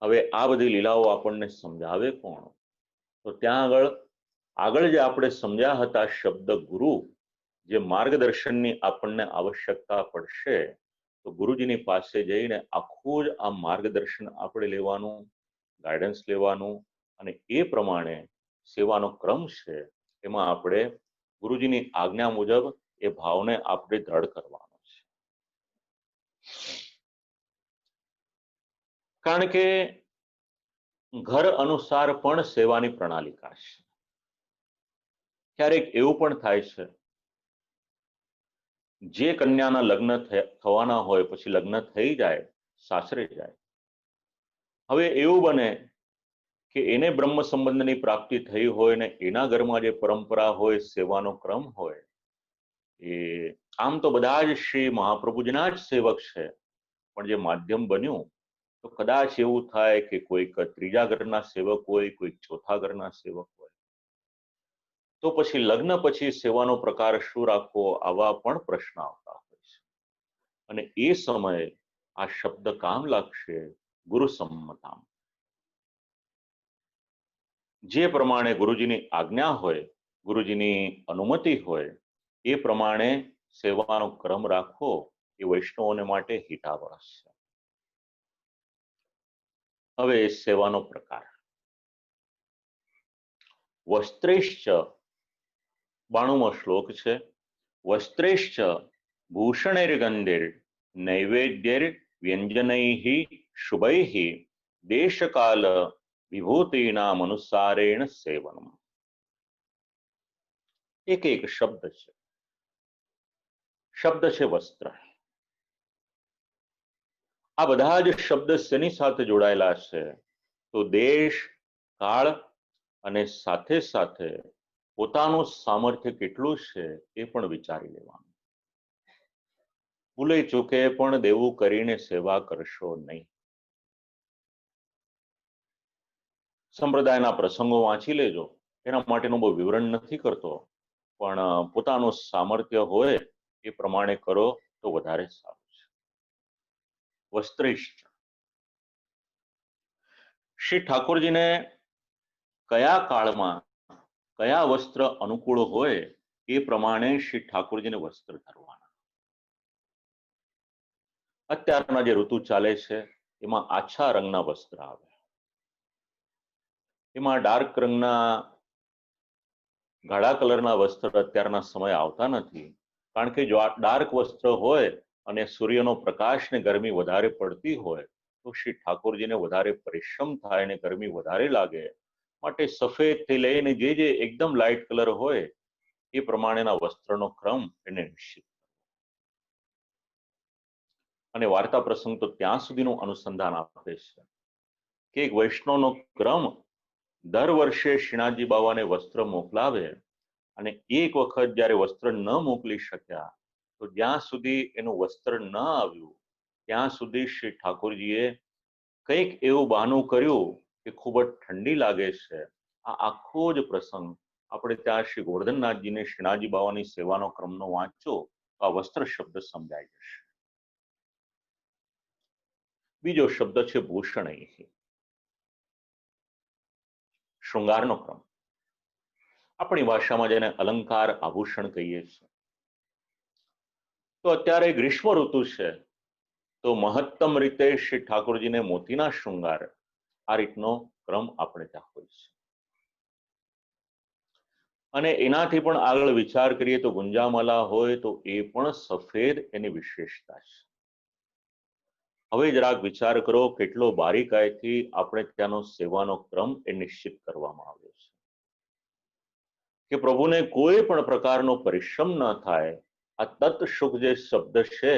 હવે આ બધી લીલાઓ આપણને સમજાવે કોણ? તો ત્યાં આગળ જે આપણે સમજ્યા હતા શબ્દ ગુરુ, જે માર્ગદર્શનની આપણને આવશ્યકતા પડશે, તો ગુરુજીની પાસે જઈને આખું જ આ માર્ગદર્શન આપણે લેવાનું, ગાઈડન્સ લેવાનું, અને એ પ્રમાણે સેવાનો ક્રમ છે એમાં આપણે ગુરુજીની આજ્ઞા મુજબ એ ભાવને આપણે દ્રઢ કરવાનો છે. કારણ કે ઘર અનુસાર પણ સેવાની પ્રણાલિકા છે. ક્યારેક એવું પણ થાય છે જે કન્યાના લગ્ન થવાના હોય પછી લગ્ન થઈ જાય, સાસરે જાય, હવે એવું બને કે એને બ્રહ્મ સંબંધની પ્રાપ્તિ થઈ હોય ને એના ઘરમાં જે પરંપરા હોય, સેવાનો ક્રમ હોય, એ આમ તો બધા જ શ્રી મહાપ્રભુજીના જ સેવક છે, પણ જે માધ્યમ બન્યું તો કદાચ એવું થાય કે કોઈક ત્રીજા ઘરના સેવક હોય, કોઈક ચોથા ઘરના સેવક હોય, તો પછી લગ્ન પછી સેવાનો પ્રકાર શું રાખવો, આવા પણ પ્રશ્ન આવતા હોય છે. અને એ સમયે આ શબ્દ કામ લાગશે, ગુરુ સંમતામ. જે પ્રમાણે ગુરુજીની આજ્ઞા હોય, ગુરુજીની અનુમતિ હોય, એ પ્રમાણે સેવાનો ક્રમ રાખવો એ વૈષ્ણવોને માટે હિતાવહ છે. હવે સેવાનો પ્રકાર. વસ્ત્રેશ્ચ 92મો શ્લોક છે. વસ્ત્રેશ્ચ ભૂષણૈર્ગંધૈર નૈવેદ્યૈર વ્યંજનૈઃ શુભૈઃ દેશકાલ વિભૂતિનામ અનુસારેણ સેવનમ. એક એક શબ્દ છે. શબ્દ છે વસ્ત્ર. આ બધા જ શબ્દ શેની સાથે જોડાયેલા છે? તો દેશ, કાળ અને સાથે સાથે પોતાનું સામર્થ્ય કેટલું છે એ પણ વિચારી લેવાનું. ભૂલે ચૂકે પણ દેવું કરીને સેવા કરશો નહીં. સંપ્રદાયના પ્રસંગો વાંચી લેજો, એના માટેનું બહુ વિવરણ નથી કરતો, પણ પોતાનું સામર્થ્ય હોય એ પ્રમાણે કરો તો વધારે સારું છે. વસ્ત્રેશ્ચ. શ્રી ઠાકોરજીને કયા કાળમાં કયા વસ્ત્ર અનુકૂળ હોય એ પ્રમાણે શ્રી ઠાકોરજીને વસ્ત્ર ધરવાના. અત્યારના જે ઋતુ ચાલે છે એમાં આછા રંગના વસ્ત્ર આવે, એમાં ડાર્ક રંગના, ગાઢા કલરના વસ્ત્ર અત્યારના સમય આવતા નથી, કારણ કે જો આ ડાર્ક વસ્ત્ર હોય અને સૂર્યનો પ્રકાશ ને ગરમી વધારે પડતી હોય તો શ્રી ઠાકોરજીને વધારે પરિશ્રમ થાય અને ગરમી વધારે લાગે, માટે સફેદથી લઈને જે એકદમ લાઇટ કલર હોય એ પ્રમાણેના વસ્ત્રનો ક્રમ એને નિશ્ચિત. અને વાર્તા પ્રસંગ તો ત્યાં સુધીનું અનુસંધાન આપે છે કે એક વૈષ્ણવનો ક્રમ દર વર્ષે શ્રીનાથજી બાવાને વસ્ત્ર મોકલાવે, અને એક વખત જ્યારે વસ્ત્ર ન મોકલી શક્યા તો જ્યાં સુધી એનું વસ્ત્ર ન આવ્યું ત્યાં સુધી શ્રી ઠાકોરજીએ કંઈક એવું બહાનું કર્યું કે ખૂબ જ ઠંડી લાગે છે. આ આખો જ પ્રસંગ આપણે ત્યાં શ્રી ગોવર્ધનનાથજીને શ્રીનાથજી બાવાની સેવાનો ક્રમનો વાંચો તો આ વસ્ત્ર શબ્દ સમજાઈ જશે. બીજો શબ્દ છે ભૂષણૈઃ. શૃંગારનો ક્રમ. આપણી ભાષામાં જેને અલંકાર, આભૂષણ કહીએ છીએ. તો અત્યારે ગ્રીષ્મ ઋતુ છે તો મહત્તમ રીતે શ્રી ઠાકોરજીને મોતીના શૃંગાર, આ રીતનો ક્રમ આપણે ત્યાં હોય છે. અને એનાથી પણ આગળ વિચાર કરીએ તો ગુંજામાલા હોય તો એ પણ સફેદ એની વિશેષતા છે. હવે જરાક વિચાર કરો કેટલો બારીકાઈથી આપણે ત્યાંનો સેવાનો ક્રમ એ નિશ્ચિત કરવામાં આવ્યો છે કે પ્રભુને કોઈ પણ પ્રકારનો પરિશ્રમ ન થાય. આ તત્સુખ જે શબ્દ છે,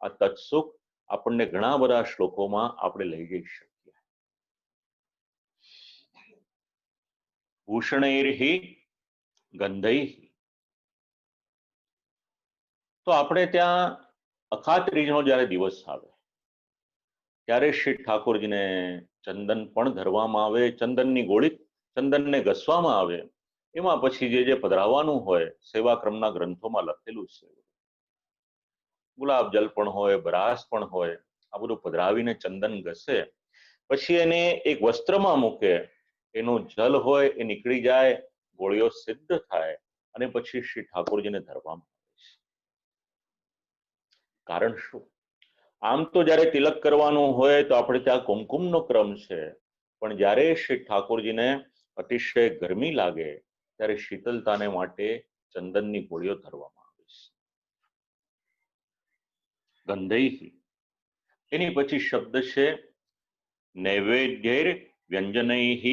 આ તત્સુખ આપણને ઘણા બધા શ્લોકોમાં આપણે લઈ જઈ શકીએ. ભૂષણૈર્હિ ગંધૈઃ. તો આપણે ત્યાં અખાત ત્રીજનો જ્યારે દિવસ આવે ત્યારે શ્રી ઠાકોરજીને ચંદન પણ ધરવામાં આવે. ચંદનની ગોળી, ચંદનને ઘસવામાં આવે. એમાં પછી જે પધરાવવાનું હોય સેવા ક્રમના ગ્રંથોમાં લખેલું છે. ગુલાબ જલ પણ હોય, બરાસ પણ હોય, આ બધું પધરાવીને ચંદન ઘસે, પછી એને એક વસ્ત્રમાં મૂકે, એનું જલ હોય એ નીકળી જાય, ગોળીઓ સિદ્ધ થાય અને પછી શ્રી ઠાકોરજીને ધરવામાં આવે છે. કારણ શું? આમ તો જ્યારે તિલક કરવાનું હોય તો આપણે ત્યાં કુમકુમનો ક્રમ છે, પણ જ્યારે શ્રી ઠાકોરજીને અતિશય ગરમી લાગે ત્યારે શીતલતાને માટે ચંદનની ગોળીઓ ધરવામાં આવે છે. ગંધૈઃ. એની પછી શબ્દ છે નૈવેદ્યૈર વ્યંજનૈઃ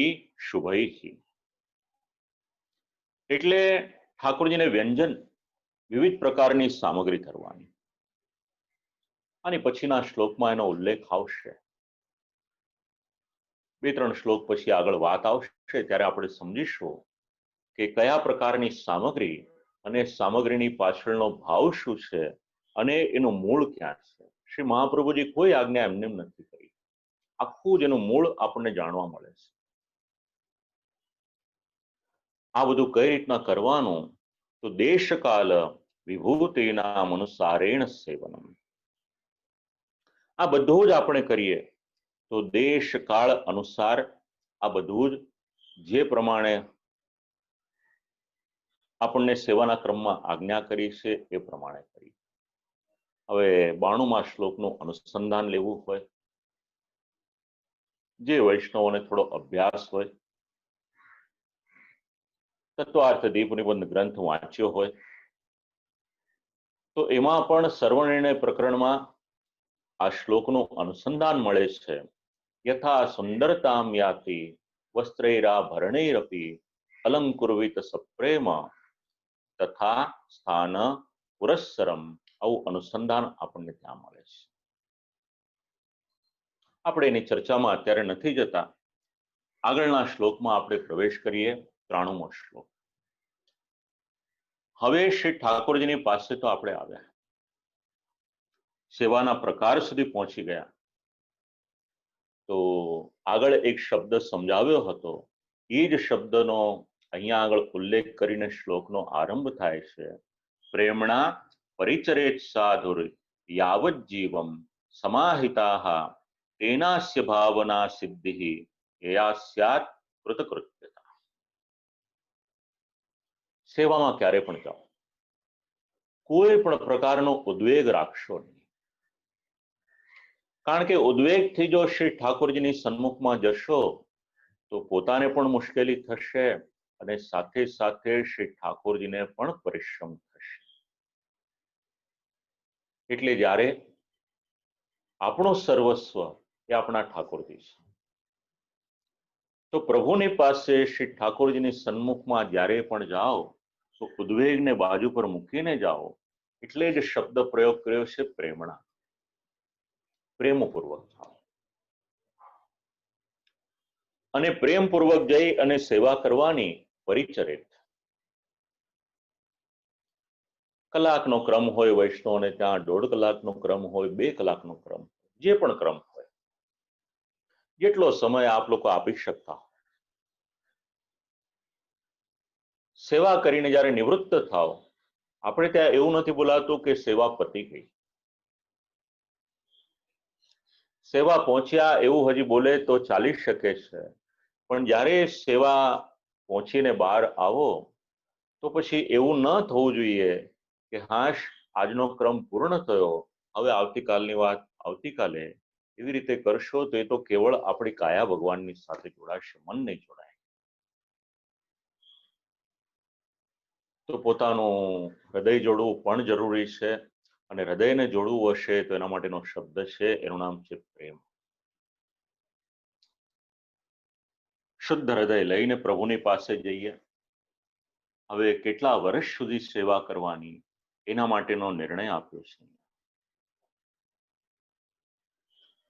શુભૈઃ. એટલે ઠાકોરજીને વ્યંજન, વિવિધ પ્રકારની સામગ્રી ધરવાની. અને પછીના શ્લોકમાં એનો ઉલ્લેખ આવશે. 2-3 શ્લોક પછી આગળ વાત આવશે ત્યારે આપણે સમજીશું કે કયા પ્રકારની સામગ્રી અને સામગ્રીની પાછળનો ભાવ શું છે અને એનું મૂળ ક્યાં છે. શ્રી મહાપ્રભુજી કોઈ આજ્ઞા એમને નથી કરી. આખું જ એનું મૂળ આપણને જાણવા મળે છે. આ બધું કઈ રીતના કરવાનું, તો દેશકાલ વિભૂતિના અનુસારેણ સેવનમ. આ બધું જ આપણે કરીએ તો દેશકાળ અનુસાર આ બધું જ જે પ્રમાણે આપણને સેવાના ક્રમમાં આજ્ઞા કરી છે એ પ્રમાણે કરી. હવે 92મા શ્લોકનું અનુસંધાન લેવું હોય, જે વૈષ્ણવોને થોડો અભ્યાસ હોય, તત્વાર્થ દીપ નિબંધ ગ્રંથ વાંચ્યો હોય, તો એમાં પણ સર્વનિર્ણય પ્રકરણમાં આ શ્લોકનું અનુસંધાન મળે છે. યથા સુંદરતામ યાતિ વસ્ત્રૈરાભરણૈરપી અલંકુર્વિત સપ્રેમ તથા સ્થાન પુરસ્સરમ. આવું અનુસંધાન આપણને ત્યાં મળે છે. આપણે એની ચર્ચામાં અત્યારે નથી જતા. આગળના શ્લોકમાં આપણે પ્રવેશ કરીએ. 93મો શ્લોક. હવે શ્રી ઠાકોરજીની પાસે તો આપણે આવ્યા, સેવાના પ્રકાર સુધી પહોંચી ગયા. તો આગળ એક શબ્દ સમજાવ્યો હતો, એ જ શબ્દનો અહીંયા આગળ ઉલ્લેખ કરીને શ્લોકનો આરંભ થાય છે. પ્રેમણા પરિચરેત સાધુર યાવત જીવમ સમાહિતાહ તેનાસ્ય ભાવના સિદ્ધિ યયા સ્યાત કૃતકૃત્યતા. સેવામાં ક્યારે પણ જાઓ, કોઈ પણ પ્રકારનો ઉદ્વેગ રાખશો નહીં. કારણ કે ઉદ્વેગથી જો શ્રી ઠાકોરજીની સન્મુખમાં જશો તો પોતાને પણ મુશ્કેલી થશે અને સાથે સાથે શ્રી ઠાકોરજીને પણ પરિશ્રમ થશે. એટલે જ્યારે આપણો સર્વસ્વ એ આપણા ઠાકોરજી છે, તો પ્રભુની પાસે શ્રી ઠાકોરજીની સન્મુખમાં જ્યારે પણ જાઓ તો ઉદ્વેગને બાજુ પર મૂકીને જાઓ. એટલે જ શબ્દ પ્રયોગ કર્યો છે પ્રેમણા. પ્રેમપૂર્વક જાઓ અને પ્રેમપૂર્વક જઈ અને સેવા કરવાની. પરિચરિત. કલાકનો ક્રમ હોય વૈષ્ણવને ત્યાં, 1.5 કલાકનો ક્રમ હોય, 2 કલાકનો ક્રમ, જે પણ ક્રમ હોય, જેટલો સમય આપ લોકો આપી શકતા. સેવા કરીને જ્યારે નિવૃત્ત થાવ, આપણે ત્યાં એવું નથી બોલાતું કે સેવા પતી ગઈ. સેવા પહોંચ્યા એવું હજી બોલે તો ચાલી શકે છે, પણ જ્યારે સેવા પહોંચીને બહાર આવો તો પછી એવું ન થવું જોઈએ કે હાશ આજનો ક્રમ પૂર્ણ થયો, હવે આવતીકાલની વાત આવતીકાલે. એવી રીતે કરશો તો એ તો કેવળ આપણી કાયા ભગવાનની સાથે જોડાશે, મન નહીં જોડાય. તો પોતાનું હૃદય જોડવું પણ જરૂરી છે, અને હૃદયને જોડવું હશે તો એના માટેનો શબ્દ છે, એનું નામ છે પ્રેમ. શુદ્ધ હૃદય લઈને પ્રભુની પાસે જઈએ. હવે કેટલા વર્ષ સુધી સેવા કરવાની એના માટેનો નિર્ણય આપ્યો છે.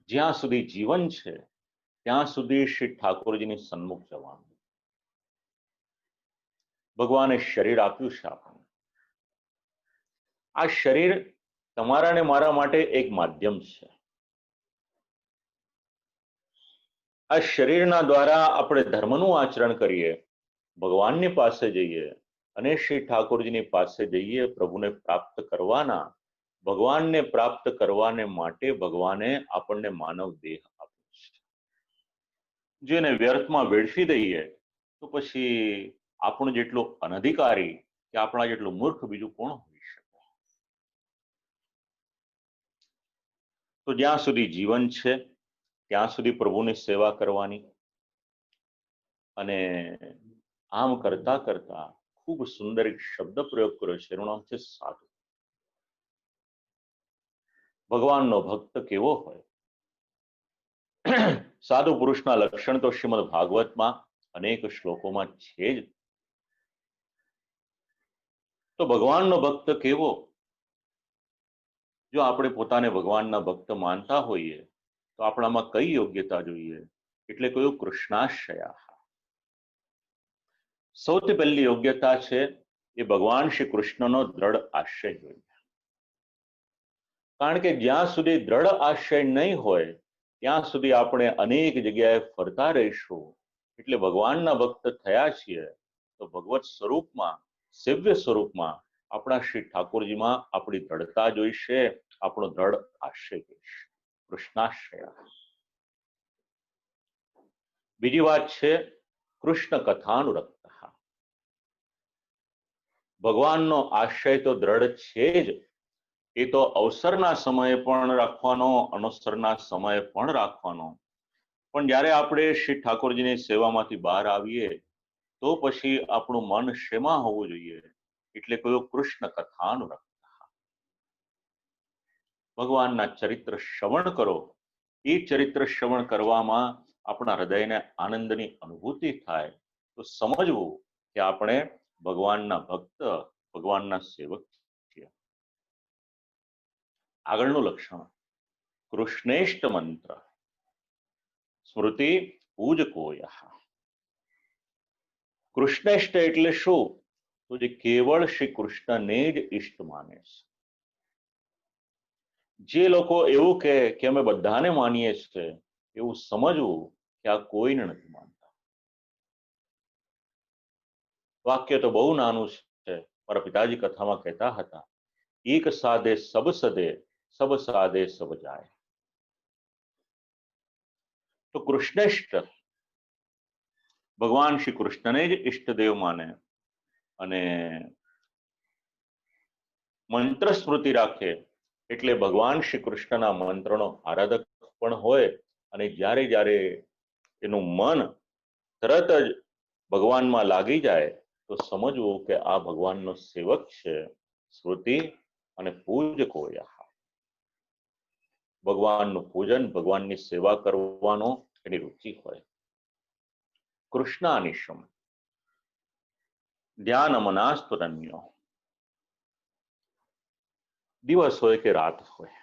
જ્યાં સુધી જીવન છે ત્યાં સુધી શ્રી ઠાકોરજીની સન્મુખ જવાનું. ભગવાને શરીર આપ્યું છે આપણને. આ શરીર તમારા ને મારા માટે એક માધ્યમ છે. આ શરીરના દ્વારા આપણે ધર્મનું આચરણ કરીએ, ભગવાનની પાસે જઈએ અને શ્રી ઠાકોરજીની પાસે જઈએ પ્રભુને પ્રાપ્ત કરવાના. ભગવાનને પ્રાપ્ત કરવાને માટે ભગવાને આપણને માનવ દેહ આપ્યો છે. જેને વ્યર્થમાં વેડફી દઈએ તો પછી આપણું જેટલું અનધિકારી કે આપણા જેટલું મૂર્ખ બીજું કોણ હોઈ શકે. તો જ્યાં સુધી જીવન છે ત્યાં સુધી પ્રભુની સેવા કરવાની. અને આમ કરતા કરતા ખૂબ સુંદર એક શબ્દ પ્રયોગ કર્યો છે, એનું નામ છે સાધુ. ભગવાનનો ભક્ત કેવો હોય? સાધુ પુરુષના લક્ષણ તો શ્રીમદ ભાગવતમાં અનેક શ્લોકોમાં છે જ. તો ભગવાનનો ભક્ત કેવો? જો આપણે પોતાને ભગવાનના ભક્ત માનતા હોઈએ તો આપણામાં કઈ યોગ્યતા જોઈએ? એટલે કયો? કૃષ્ણાશ્રયા. સૌથી પહેલી યોગ્યતા છે એ ભગવાન શ્રી કૃષ્ણનો દ્રઢ આશ્રય જોઈએ. કારણ કે જ્યાં સુધી દ્રઢ આશ્રય નહીં હોય ત્યાં સુધી આપણે અનેક જગ્યાએ ફરતા રહીશું. એટલે ભગવાનના ભક્ત થયા છીએ તો ભગવત સ્વરૂપમાં, સેવ્ય સ્વરૂપમાં આપણા શ્રી ઠાકોરજીમાં આપણી દ્રઢતા જોઈશે, આપણો દ્રઢ આશ્રય જોઈશે. કૃષ્ણાશ્રય. બીજી વાત છે કૃષ્ણ કથાનુરક્ત. ભગવાનનો આશ્રય તો દ્રઢ છે જ, એ તો અવસરના સમયે પણ રાખવાનો, અનવસરના સમયે પણ રાખવાનો. પણ જ્યારે આપણે શ્રી ઠાકોરજીની સેવામાંથી બહાર આવીએ તો પછી આપણું મન શેમાં હોવું જોઈએ? એટલે કયો? કૃષ્ણ કથાનુરક્ત. ભગવાનના ચરિત્ર શ્રવણ કરો. એ ચરિત્ર શ્રવણ કરવામાં આપણા હૃદયને આનંદની અનુભૂતિ થાય તો સમજવું કે આપણે ભગવાનના ભક્ત, ભગવાનના સેવક છીએ. આગળનું લક્ષણ કૃષ્ણેષ્ટ મંત્ર સ્મૃતિ પૂજકોય. કૃષ્ણેષ્ટ એટલે શું? તો જે કેવળ શ્રી કૃષ્ણને જ ઈષ્ટ માને છે. જે લોકો એવું કહે કે અમે બધાને માનીએ છીએ, એવું સમજવું કે આ કોઈને નથી માનતા. વાક્ય તો બહુ નાનું છે. મારા પિતાજી કથામાં કહેતા હતા, એક સાધે સબ સદે, સબ સાધે સબ જાય. તો કૃષ્ણેષ્ટ ભગવાન શ્રી કૃષ્ણને જ ઈષ્ટદેવ માને અને મંત્ર સ્મૃતિ રાખે એટલે ભગવાન શ્રી કૃષ્ણના મંત્રનો આરાધક પણ હોય અને જ્યારે જ્યારે એનું મન તરત જ ભગવાનમાં લાગી જાય તો સમજવું કે આ ભગવાનનો સેવક છે. સ્મૃતિ અને પૂજકોય. ભગવાનનું પૂજન, ભગવાનની સેવા કરવાનો એની રુચિ હોય. કૃષ્ણાનિશમ ધ્યાન મનાસ્તુરન્યો. દિવસ હોય કે રાત હોય,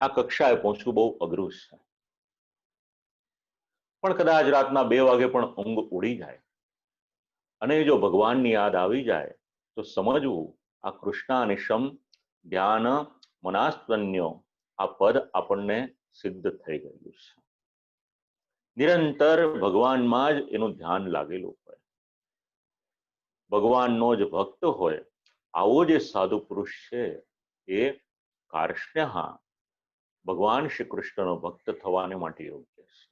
આ કક્ષાએ પહોંચવું બહુ અઘરું છે. પણ કદાચ રાતના 2 વાગે પણ ઊંઘ ઉડી જાય અને જો ભગવાનની યાદ આવી જાય તો સમજવું આ કૃષ્ણાનિશમ ધ્યાન મનાસ્તન્યો આ પદ આપણને સિદ્ધ થઈ ગયું છે. નિરંતર ભગવાનમાં જ એનું ધ્યાન લાગેલું હોય. ભગવાનનો જ ભક્ત હોય આવો જે સાધુ પુરુષ છે એ કાર્ષ્ણ્યઃ ભગવાન શ્રી કૃષ્ણનો ભક્ત થવાને માટે યોગ્ય છે.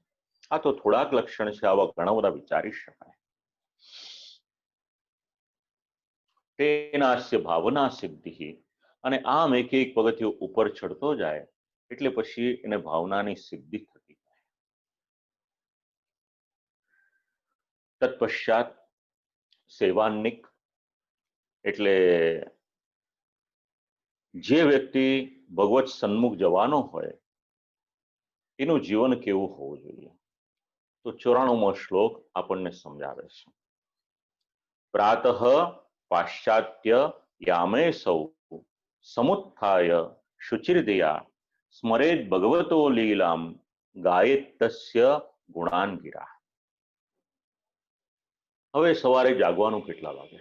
આ તો થોડાક લક્ષણ છે, આવા ઘણા બધા વિચારી શકાય. તેનાસ્ય ભાવના સિદ્ધિ. અને આમ એક એક પગથિયું ઉપર ચડતો જાય એટલે પછી એને ભાવનાની સિદ્ધિ થતી જાય. તત્પશ્ચાત સેવાન્નિક એટલે જે વ્યક્તિ ભગવત સન્મુખ જવાનો હોય એનું જીવન કેવું હોવું જોઈએ? તો 94મો શ્લોક આપણને સમજાવે છે. પ્રાતઃ પાશ્ચાત્ય યામે સૌ સમુત્થાય શુચિર્દયા સ્મરેદ ભગવતો લીલામ ગાયેતસ્ય ગુણાન ગિરા. હવે સવારે જાગવાનું કેટલા વાગે?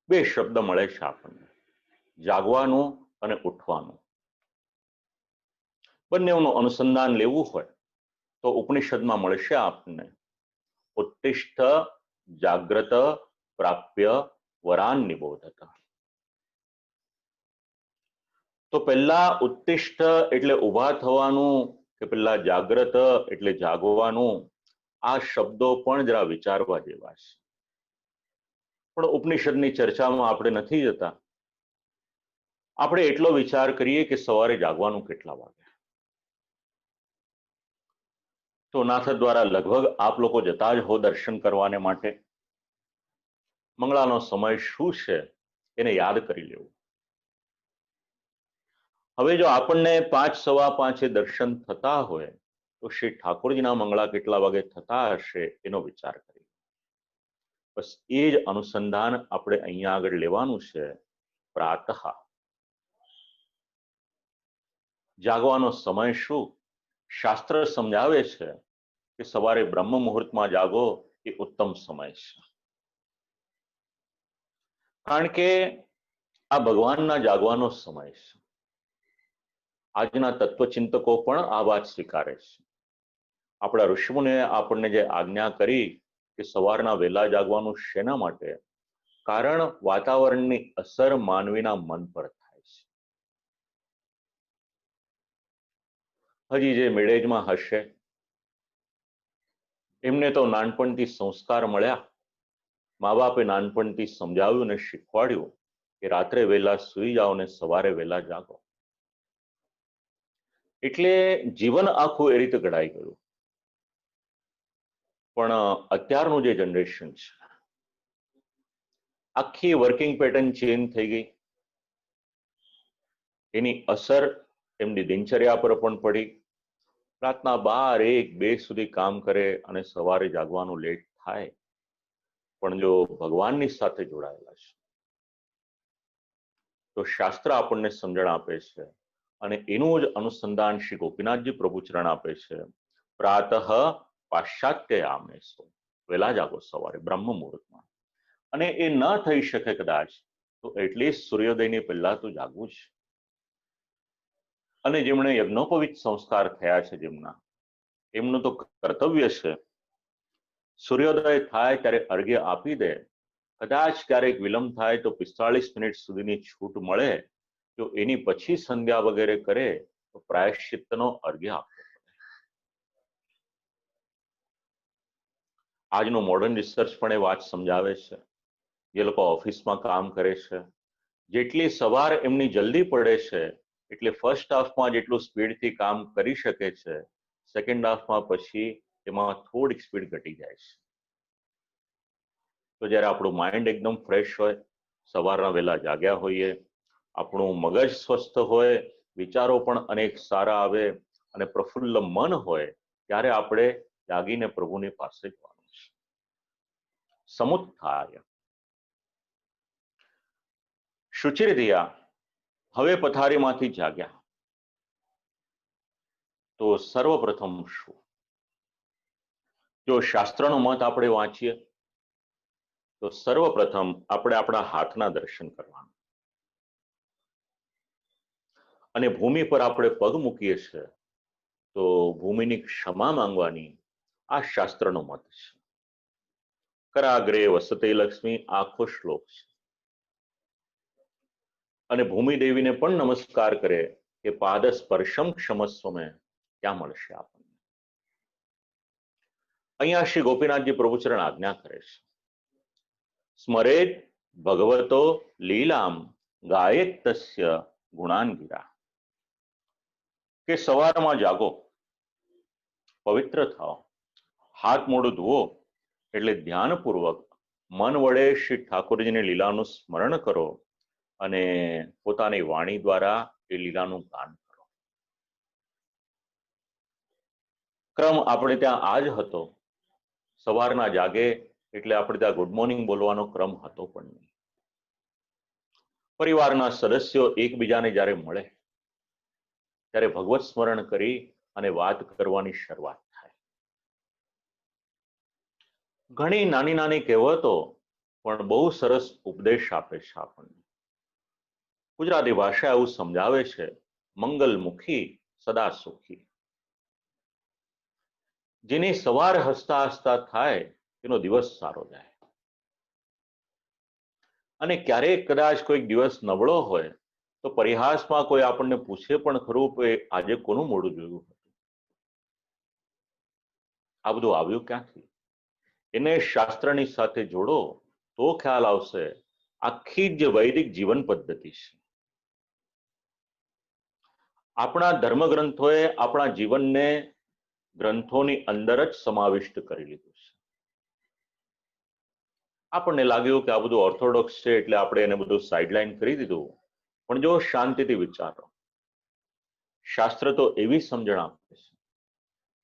2 શબ્દ મળે છે આપણને, જાગવાનું અને ઉઠવાનું. બંનેનું અનુસંધાન લેવું હોય તો ઉપનિષદમાં મળશે આપણને ઉત્તિષ્ઠ જાગ્રત પ્રાપ્ય વરાન નિબોધત. તો પહેલા ઉત્તિષ્ઠ એટલે ઊભા થવાનું કે પહેલા જાગ્રત એટલે જાગવાનું, આ શબ્દો પણ જરા વિચારવા જેવા છે. પણ ઉપનિષદની ચર્ચામાં આપણે નથી જતા. આપણે એટલો વિચાર કરીએ કે સવારે જાગવાનું કેટલા વાગે? તો નાથ દ્વારા લગભગ આપ લોકો જતા જ હો દર્શન કરવાને માટે. મંગળાનો સમય શું છે એને યાદ કરી લેવું. હવે જો આપણને 5, 5:15 દર્શન થતા હોય તો શ્રી ઠાકોરજીના મંગળા કેટલા વાગે થતા હશે એનો વિચાર કરીએ. બસ એ જ અનુસંધાન આપણે અહીંયા આગળ લેવાનું છે. પ્રાતઃ જાગવાનો સમય શું? શાસ્ત્ર સમજાવે છે કે સવારે બ્રહ્મ મુહૂર્તમાં જાગો એ ઉત્તમ સમય છે. કારણ કે આ ભગવાનના જાગવાનો સમય છે. આજના તત્વચિંતકો પણ આ વાત સ્વીકારે છે. આપણા ઋષિઓને આપણને જે આજ્ઞા કરી કે સવારના વહેલા જાગવાનું શેના માટે? કારણ વાતાવરણની અસર માનવીના મન પર થાય છે. હજી જે મિડેજમાં હશે એમને તો નાનપણથી સંસ્કાર મળ્યા, મા બાપે નાનપણથી સમજાવ્યું ને શીખવાડ્યું કે રાત્રે વહેલા સૂઈ જાઓ ને સવારે વહેલા જાગો. એટલે જીવન આખું એ રીતે ઘડાઈ ગયું. પણ અત્યારનું જે જનરેશન છે આખી વર્કિંગ પેટર્ન ચેન્જ થઈ ગઈ. એની અસર એમની દિનચર્યા પર પણ પડી. રાતના 12, 1, 2 સુધી કામ કરે અને સવારે જાગવાનું લેટ થાય. પણ જો ભગવાનની સાથે જોડાયેલા છે તો શાસ્ત્ર આપણને સમજણ આપે છે અને એનું જ અનુસંધાન શ્રી ગોપીનાથજી પ્રભુચરણ આપે છે. પ્રાતઃ પાશ્ચાત્ય આમેસો, વહેલા જાગો સવારે બ્રહ્મ મુહૂર્તમાં. અને એ ન થઈ શકે કદાચ તો એટલીસ્ટ સૂર્યોદયની પહેલા તો જાગવું છે. અને જેમણે યજ્ઞોપવિત સંસ્કાર થયા છે એમનું તો કર્તવ્ય છે સૂર્યોદય થાય ત્યારે અર્ઘ્ય આપી દે. કદાચ ક્યારેક વિલંબ થાય તો 45 મિનિટ સુધીની છૂટ મળે તો એની પછી સંધ્યા વગેરે કરે તો પ્રાયશ્ચિત્તનો અર્ઘ્ય આપવો પડે. આજનું મોડર્ન રિસર્ચ પણ એ વાત સમજાવે છે. જે લોકો ઓફિસમાં કામ કરે છે, જેટલી સવાર એમની જલ્દી પડે છે એટલે ફર્સ્ટ હાફમાં જેટલું સ્પીડથી કામ કરી શકે છે, સેકન્ડ હાફમાં પછી એમાં થોડીક સ્પીડ ઘટી જાય છે. તો જ્યારે આપણું માઇન્ડ એકદમ ફ્રેશ હોય, સવારના વહેલા જાગ્યા હોઈએ, આપણું મગજ સ્વસ્થ હોય, વિચારો પણ અનેક સારા આવે અને પ્રફુલ્લ મન હોય, ત્યારે આપણે જાગીને પ્રભુની પાસે જવાનું છે. સમુત્થાય શુચિર્ધિયા, હવે પથારીમાંથી જાગ્યા તો સર્વપ્રથમ શું? જો શાસ્ત્રનો મત આપણે વાંચીએ તો સર્વપ્રથમ આપણે આપણા હાથના દર્શન કરવાના અને ભૂમિ પર આપણે પગ મૂકીએ છીએ તો ભૂમિની ક્ષમા માંગવાની. આ શાસ્ત્રનો મત છે. કરાગ્રે વસતે લક્ષ્મી આખો શ્લોક છે. અને ભૂમિ દેવીને પણ નમસ્કાર કરે કે પાદ સ્પર્શમ ક્ષમસ્વ મેં, ક્યાં મળશે આપણને. અહીંયા શ્રી ગોપીનાથજી પ્રભુચરણ આજ્ઞા કરે છે, સ્મરેત ભગવતો લીલામ ગાયેત તસ્ય ગુણાન ગિરા. કે સવારમાં જાગો, પવિત્ર થાઓ, હાથ મોઢું ધુઓ એટલે ધ્યાનપૂર્વક મન વડે શ્રી ઠાકોરજીની લીલાનું સ્મરણ કરો અને પોતાની વાણી દ્વારા એ લીલાનું ગાન કરો. ક્રમ આપણે ત્યાં આ જ હતો. સવારના જાગે એટલે આપણે ત્યાં ગુડ મોર્નિંગ બોલવાનો ક્રમ હતો પણ નહીં. પરિવારના સદસ્યો એકબીજાને જ્યારે મળે ત્યારે ભગવત સ્મરણ કરી અને વાત કરવાની શરૂઆત થાય. ઘણી નાની નાની કહેવતો પણ બહુ સરસ ઉપદેશ આપે છે આપણને. ગુજરાતી ભાષા એવું સમજાવે છે, મંગલમુખી સદા સુખી. જેની સવાર હસતા હસતા થાય એનો દિવસ સારો જાય. અને ક્યારેક કદાચ કોઈક દિવસ નબળો હોય તો પરિહાસમાં કોઈ આપણને પૂછે પણ ખરું કે આજે કોનું મોઢું જોયું હતું. આ બધું આવ્યું ક્યાંથી? એને શાસ્ત્રની સાથે જોડો તો ખ્યાલ આવશે. આખી જે વૈદિક જીવન પદ્ધતિ છે, આપણા ધર્મગ્રંથોએ આપણા જીવનને ગ્રંથોની અંદર જ સમાવિષ્ટ કરી લીધું છે. આપણને લાગ્યું કે આ બધું ઓર્થોડોક્સ છે એટલે આપણે એને બધું સાઇડલાઇન કરી દીધું. પણ જો શાંતિથી વિચારો, શાસ્ત્ર તો એવી સમજણ આપે છે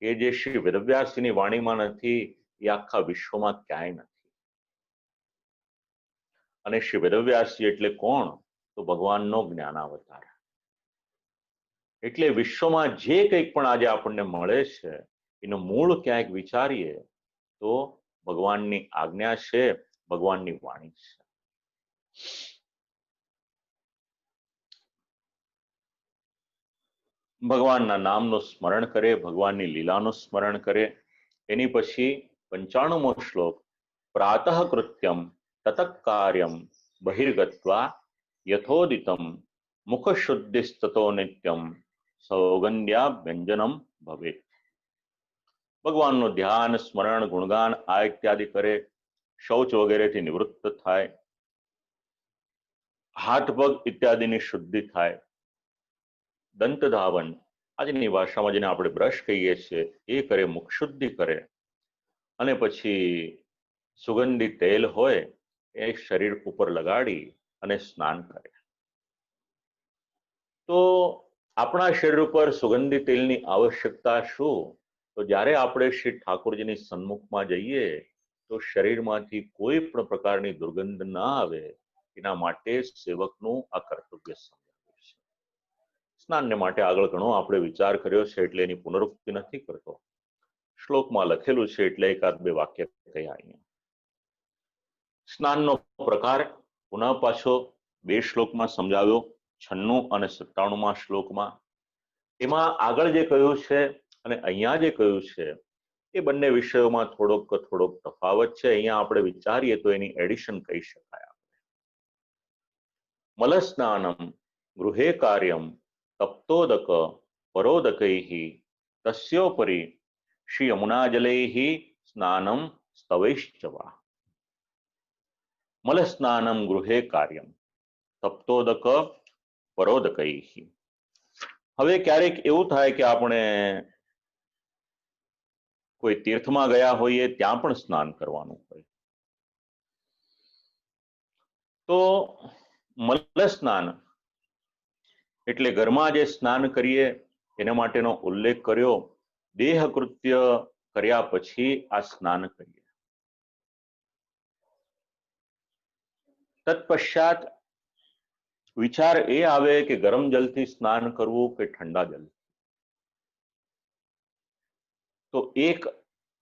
કે જે શ્રી વેદવ્યાસજીની વાણીમાં નથી એ આખા વિશ્વમાં ક્યાંય નથી. અને શ્રી વેદવ્યાસજી એટલે કોણ? તો ભગવાનનો જ્ઞાનાવતાર. એટલે વિશ્વમાં જે કંઈક પણ આજે આપણને મળે છે એનું મૂળ ક્યાંક વિચારીએ તો ભગવાનની આજ્ઞા છે, ભગવાનની વાણી છે. ભગવાનના નામનું સ્મરણ કરે, ભગવાનની લીલાનું સ્મરણ કરે. એની પછી 95મો શ્લોક, પ્રાતઃ કૃત્યમ તતઃ કાર્યમ બહિર્ગત્વા યથોદિતમ મુખશુદ્ધિસ્તતો નિત્યમ સૌગંધ્યા વ્યંજનમ ભવેત. ભગવાનનું ધ્યાન, સ્મરણ, ગુણગાન આ ઇત્યાદિ કરે, શૌચ વગેરેથી નિવૃત્ત થાય, હાથ પગ ઇત્યાદિની શુદ્ધિ થાય, દંત ધાવન આજની ભાષામાં જેને આપણે બ્રશ કહીએ છીએ એ કરે, મુખ શુદ્ધિ કરે, અને પછી સુગંધી તેલ હોય એ શરીર ઉપર લગાડી અને સ્નાન કરે. તો આપણા શરીર ઉપર સુગંધી તેલની આવશ્યકતા શું? તો જ્યારે આપણે શ્રી ઠાકોરજીની સન્મુખમાં જઈએ તો શરીરમાંથી કોઈ પણ પ્રકારની દુર્ગંધ ના આવે એના માટે સેવકનું આ કર્તવ્ય સમજાવ્યું છે. સ્નાનને માટે આગળ ઘણો આપણે વિચાર કર્યો છે એટલે એની પુનરુક્તિ નથી કરતો. શ્લોકમાં લખેલું છે એટલે એકાદ બે વાક્ય કહ્યા અહીંયા. સ્નાનનો પ્રકાર પુનઃ પાછો 2 શ્લોકમાં સમજાવ્યો, 96 અને 97માં શ્લોકમાં. એમાં આગળ જે કહ્યું છે અને અહીંયા જે કહ્યું છે એ બંને વિષયોમાં થોડોક તફાવત છે. અહીંયા આપણે વિચારીએ તો એની એડિશન કહી શકાય. મલસ્નાનમ ગૃહે કાર્યમ તપ્તોદક પરોદકૈઃ તસ્યોપરી શ્રી યમુનાજલૈઃ સ્નાનમ સ્તવૈશ્ચવા. મલસ્નાનમ ગૃહે કાર્યમ તપ્તોદક પરોદકૈઃ. હવે ક્યારેક એવું થાય કે આપણે કોઈ તીર્થમાં ગયા હોઈએ, ત્યાં પણ સ્નાન કરવાનું હોય, તો મલ સ્નાન એટલે ઘરમાં જે સ્નાન કરીએ એના માટેનો ઉલ્લેખ કર્યો. દેહ કૃત્ય કર્યા પછી આ સ્નાન કરીએ. તત્પશ્ચાત વિચાર એ આવે કે ગરમ જલથી સ્નાન કરવું કે ઠંડા જલ. તો એક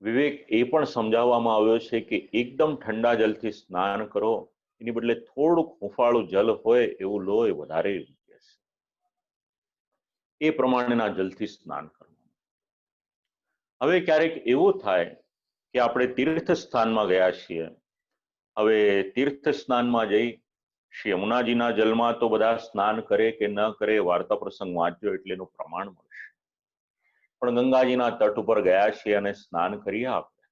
વિવેક એ પણ સમજાવવામાં આવ્યો છે કે એકદમ ઠંડા જલથી સ્નાન કરો, એની બદલે થોડુંક હુંફાળું જલ હોય એવું લો, એ વધારે યોગ્ય છે. એ પ્રમાણેના જલથી સ્નાન કરવું. હવે ક્યારેક એવું થાય કે આપણે તીર્થ સ્થાનમાં ગયા છીએ. હવે તીર્થ સ્નાનમાં જઈ શ્રી યમુનાજીના જલમાં તો બધા સ્નાન કરે કે ન કરે, વાર્તા પ્રસંગ વાંચ્યો એટલે એનું પ્રમાણ મળશે. પણ ગંગાજીના તટ ઉપર ગયા છીએ અને સ્નાન કરીએ આપણે.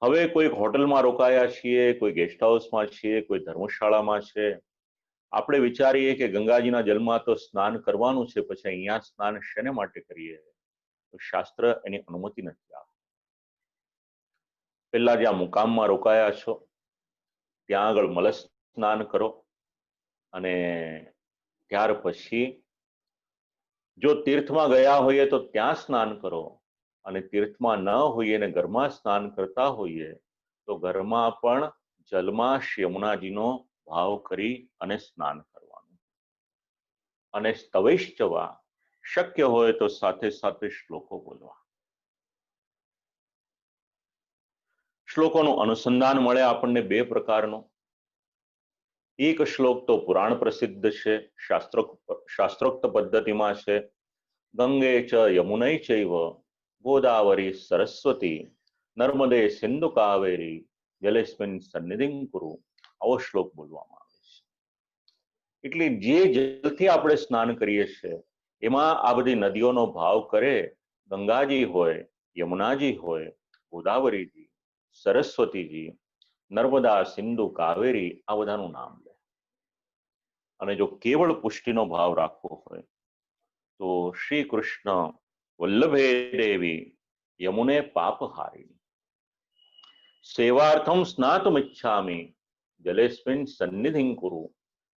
હવે કોઈ હોટલમાં રોકાયા છીએ, કોઈ ગેસ્ટ હાઉસમાં છીએ, કોઈ ધર્મશાળામાં છે. આપણે વિચારીએ કે ગંગાજીના જલમાં તો સ્નાન કરવાનું છે, પછી અહીંયા સ્નાન શેને માટે કરીએ? તો શાસ્ત્ર એની અનુમતિ નથી આપતું. પહેલા જ્યાં મુકામમાં રોકાયા છો ત્યાં આગળ મલ સ્નાન કરો, અને ત્યાર પછી જો તીર્થમાં ગયા હોઈએ તો ત્યાં સ્નાન કરો, અને તીર્થમાં ન હોઈએ ને ઘરમાં સ્નાન કરતા હોઈએ તો ઘરમાં પણ જલમાં શ્રી યમુનાજીનો ભાવ કરી અને સ્નાન કરવાનું. અને સ્તવૈશ્ચવા, શક્ય હોય તો સાથે સાથે શ્લોકો બોલવા. શ્લોકોનું અનુસંધાન મળે આપણને 2 પ્રકારનું. એક શ્લોક તો પુરાણ પ્રસિદ્ધ છે, શાસ્ત્રોક્ત પદ્ધતિમાં છે. ગંગે ચ યમુનૈ ચૈવ ગોદાવરી સરસ્વતી નર્મદે સિંધુ કાવેરી જલેસ્મિન સન્નિધિં કુરુ. આવો શ્લોક બોલવામાં આવે છે. એટલે જે જલથી આપણે સ્નાન કરીએ છીએ એમાં આ બધી નદીઓનો ભાવ કરે. ગંગાજી હોય, યમુનાજી હોય, ગોદાવરીજી, સરસ્વતીજી, નર્મદા, સિંધુ, કાવેરી આ બધાનું નામ લે. અને જો કેવળ પુષ્ટિનો ભાવ રાખવો હોય તો શ્રી કૃષ્ણ વલ્લભે દેવી યમુને પાપહારિણી સેવાર્થમ સ્નાતુમિચ્છામિ જલેસ્મિન સન્નિધિં કુરુ.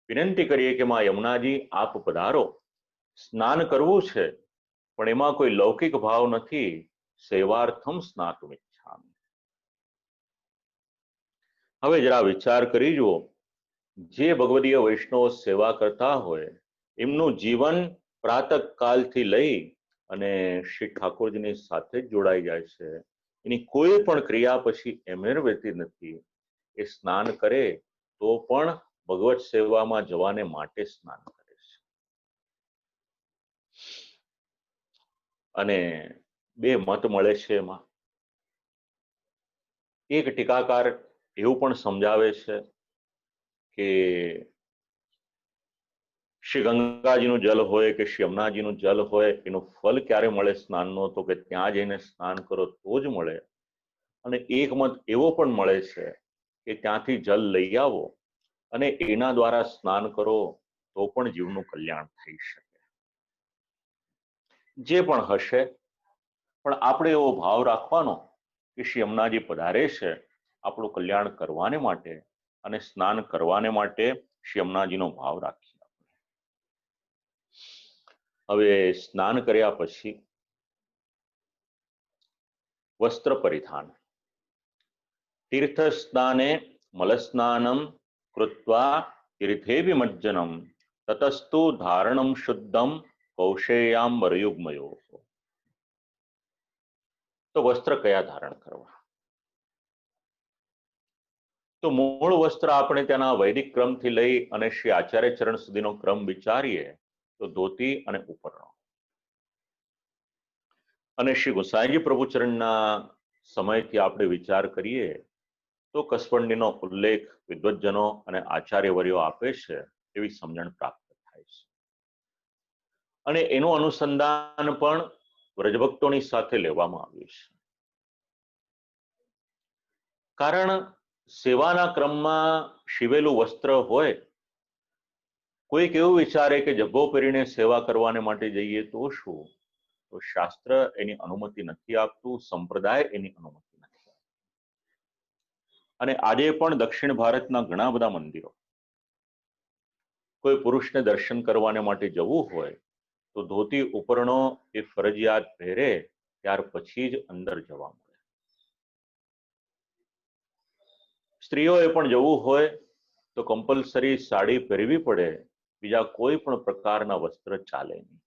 વિનંતી કરીએ કે માં યમુનાજી આપ પધારો, સ્નાન કરવું છે પણ એમાં કોઈ લૌકિક ભાવ નથી. સેવાર્થમ સ્નાતુમિચ્છામિ. હવે જરા વિચાર કરી જુઓ, જે ભગવદીય વૈષ્ણવ સેવા કરતા હોય એમનું જીવન પ્રાતઃકાલથી લઈ અને શ્રી ઠાકોરજીની સાથે જ જોડાઈ જાય છે. એની કોઈ પણ ક્રિયા પછી એમને રહેતી નથી. એ સ્નાન કરે તો પણ ભગવત સેવામાં જવાને માટે સ્નાન કરે છે. અને બે મત મળે છે એમાં. એક ટીકાકાર એવું પણ સમજાવે છે કે શ્રી ગંગાજીનું જલ હોય કે શ્રી યમુનાજીનું જલ હોય એનું ફલ ક્યારે મળે સ્નાનનો, તો કે ત્યાં જઈને સ્નાન કરો તો જ મળે. અને એક મત એવો પણ મળે છે કે ત્યાંથી જલ લઈ આવો અને એના દ્વારા સ્નાન કરો તો પણ જીવનું કલ્યાણ થઈ શકે. જે પણ હશે, પણ આપણે એવો ભાવ રાખવાનો કે શ્રી યમુનાજી પધારે છે આપણું કલ્યાણ કરવાને માટે, અને સ્નાન કરવાને માટે શ્રી યમુનાજીનો ભાવ રાખીએ. હવે સ્નાન કર્યા પછી વસ્ત્ર પરિધાન. તીર્થ સ્નાને મલસ્નાનમ કૃત્વા તીર્થે વિમજ્જનમ તતસ્તુ ધારણમ શુદ્ધમ કૌશેયાંબરયુગ્મયો. તો વસ્ત્ર કયા ધારણ કરવા? તો મૂળ વસ્ત્ર આપણે ત્યાંના વૈદિક ક્રમથી લઈ અને શ્રી આચાર્ય ચરણ સુધીનો ક્રમ વિચારીએ તો ધોતી અને ઉપરણો. અને શ્રી ગોસાઈજી પ્રભુચરણના સમયથી આપણે વિચાર કરીએ તો કસપંડીનો ઉલ્લેખ વિદ્વજ્જનો અને આચાર્યવર્યો આપે છે એવી સમજણ પ્રાપ્ત થાય છે. અને એનું અનુસંધાન પણ વ્રજભક્તોની સાથે લેવામાં આવ્યું છે. કારણ સેવાના ક્રમમાં શિવેલું વસ્ત્ર હોય, કોઈક એવું વિચારે કે જબ્બો પહેરીને સેવા કરવાને માટે જઈએ તો શું? તો શાસ્ત્ર એની અનુમતિ નથી આપતું, સંપ્રદાય એની અનુમતિ નથી આપતું. અને આજે પણ દક્ષિણ ભારતના ઘણા બધા મંદિરો, કોઈ પુરુષને દર્શન કરવાને માટે જવું હોય તો ધોતી ઉપરણો એ ફરજિયાત પહેરે, ત્યાર પછી જ અંદર જવા મળે. સ્ત્રીઓએ પણ જવું હોય તો કમ્પલસરી સાડી પહેરવી પડે, બીજા કોઈ પણ પ્રકારના વસ્ત્ર ચાલે નહીં.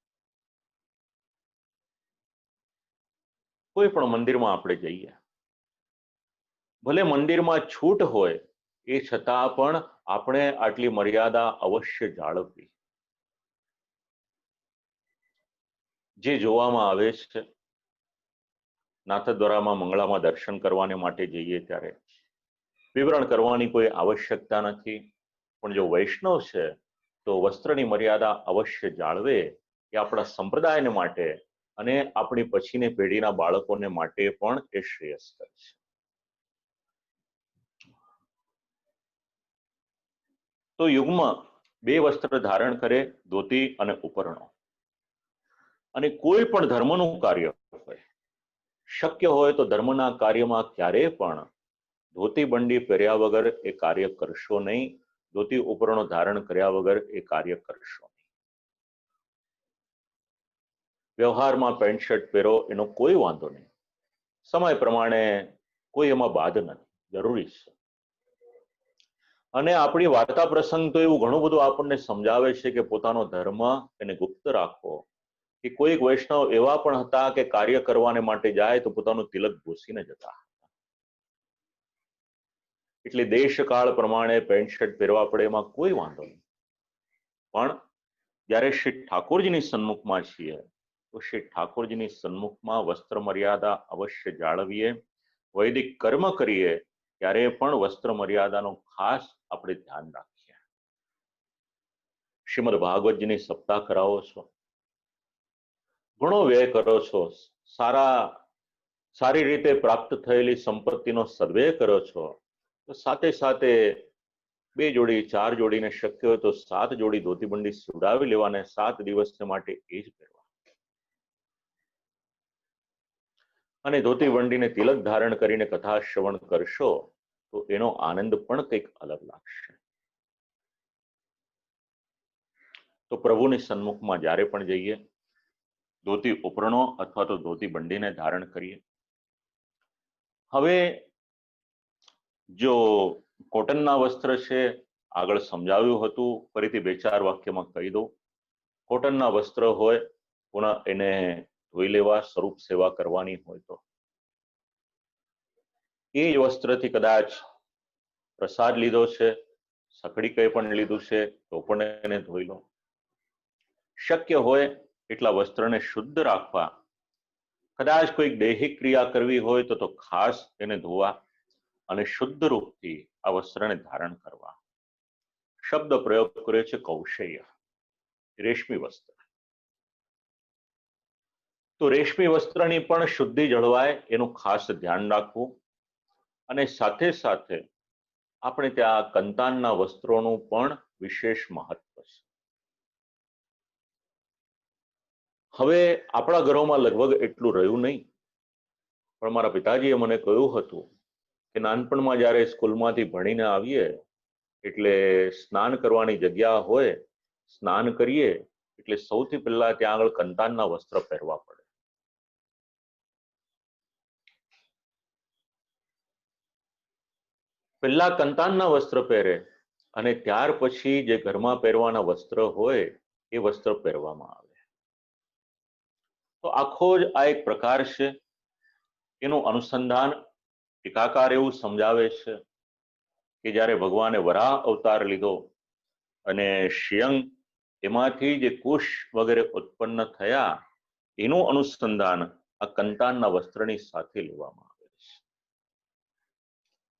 કોઈ પણ મંદિરમાં આપણે જઈએ, ભલે મંદિરમાં છૂટ હોય એ છતાં પણ આપણે આટલી મર્યાદા અવશ્ય જાળવવી. જે જોવામાં આવે છે, નાથદ્વારામાં મંગળામાં દર્શન કરવાને માટે જઈએ ત્યારે વિવરણ કરવાની કોઈ આવશ્યકતા નથી. પણ જો વૈષ્ણવ છે તો વસ્ત્રની મર્યાદા અવશ્ય જાળવે. એ આપણા સંપ્રદાયને માટે અને આપણી પછીની પેઢીના બાળકોને માટે પણ એ શ્રેયસ્કર છે. તો યુગમાં બે વસ્ત્ર ધારણ કરે, ધોતી અને ઉપરણો. અને કોઈ પણ ધર્મનું કાર્ય હોય, શક્ય હોય તો ધર્મના કાર્યમાં ક્યારેય પણ ધોતી બંડી પહેર્યા વગર એ કાર્ય કરશો નહીં, ધોતી ઉપરણો ધારણ કર્યા વગર એ કાર્ય કરશો નહીં. વ્યવહારમાં પેન્ટ શર્ટ પહેરો એનો કોઈ વાંધો નહીં, સમય પ્રમાણે કોઈ એમાં બાદ નથી, જરૂરી છે. અને આપણી વાર્તા પ્રસંગ તો એવું ઘણું બધું આપણને સમજાવે છે કે પોતાનો ધર્મ એને ગુપ્ત રાખવો. કે કોઈક વૈષ્ણવ એવા પણ હતા કે કાર્ય કરવાને માટે જાય તો પોતાનું તિલક ભૂસીને જતા. એટલે દેશકાળ પ્રમાણે પેન્ટ શર્ટ પહેરવા પડે એમાં કોઈ વાંધો નહીં. પણ જ્યારે શ્રી ઠાકોરજીની સન્મુખમાં છીએ તો શ્રી ઠાકોરજીની સન્મુખમાં વસ્ત્ર મર્યાદા અવશ્ય જાળવીએ. વૈદિક કર્મ કરીએ ત્યારે પણ વસ્ત્ર મર્યાદાનું ખાસ આપણે ધ્યાન રાખીએ. શ્રીમદ ભાગવતજીની સપ્તાહ કરાવો છો, ઘણો વ્યય કરો છો, સારી રીતે પ્રાપ્ત થયેલી સંપત્તિનો સદવ્યય કરો છો, તો સાથે સાથે 2 જોડી 4 જોડીને શક્ય હોય તો 7 જોડી ધોતીબંડી સુડાવી લેવાને 7 દિવસ માટે એ જ પહેરવા. અને ધોતીબંડીને તિલક ધારણ કરીને કથા શ્રવણ કરશો તો એનો આનંદ પણ કંઈક અલગ લાગશે. તો પ્રભુની સન્મુખમાં જ્યારે પણ જઈએ ધોતી ઉપરણો અથવા તો ધોતી બંડીને ધારણ કરીએ. હવે જો કોટનના વસ્ત્ર છે, આગળ સમજાવ્યું હતું, ફરીથી 2-4 વાક્યમાં કહી દઉં. કોટનના વસ્ત્ર હોય, પુનઃ એને ધોઈ લેવા, સ્વરૂપ સેવા કરવાની હોય તો એ જ વસ્ત્રથી કદાચ પ્રસાદ લીધો છે, સકડી કંઈ પણ લીધું છે, તો પણ એને ધોઈ લો. શક્ય હોય એટલા વસ્ત્રને શુદ્ધ રાખવા. કદાચ કોઈક દૈહિક ક્રિયા કરવી હોય તો ખાસ એને ધોવા અને શુદ્ધ રૂપથી આ વસ્ત્રને ધારણ કરવા. શબ્દ પ્રયોગ કર્યો છે કૌશેય, રેશમી વસ્ત્ર. તો રેશમી વસ્ત્રની પણ શુદ્ધિ જળવાય એનું ખાસ ધ્યાન રાખવું. અને સાથે સાથે આપણે ત્યાં કંતાનના વસ્ત્રોનું પણ વિશેષ મહત્વ છે. હવે આપણા ઘરોમાં લગભગ એટલું રહ્યું નહીં, પણ મારા પિતાજીએ મને કહ્યું હતું કે નાનપણમાં જ્યારે સ્કૂલમાંથી ભણીને આવીએ એટલે સ્નાન કરવાની જગ્યા હોય, સ્નાન કરીએ એટલે સૌથી પહેલા ત્યાં આગળ કંતાનના વસ્ત્ર પહેરવા પડે. પહેલા કંતાનના વસ્ત્ર પહેરે અને ત્યાર પછી જે ઘરમાં પહેરવાના વસ્ત્ર હોય એ વસ્ત્ર પહેરવામાં આવે. તો આખો જ આ એક પ્રકાર છે. એનું અનુસંધાન ટીકાકાર એવું સમજાવે છે કે જ્યારે ભગવાને વરાહ અવતાર લીધો અને શિયંગ એમાંથી જે કુશ વગેરે ઉત્પન્ન થયા, એનું અનુસંધાન આ કંતાનના વસ્ત્રની સાથે લેવામાં આવે છે.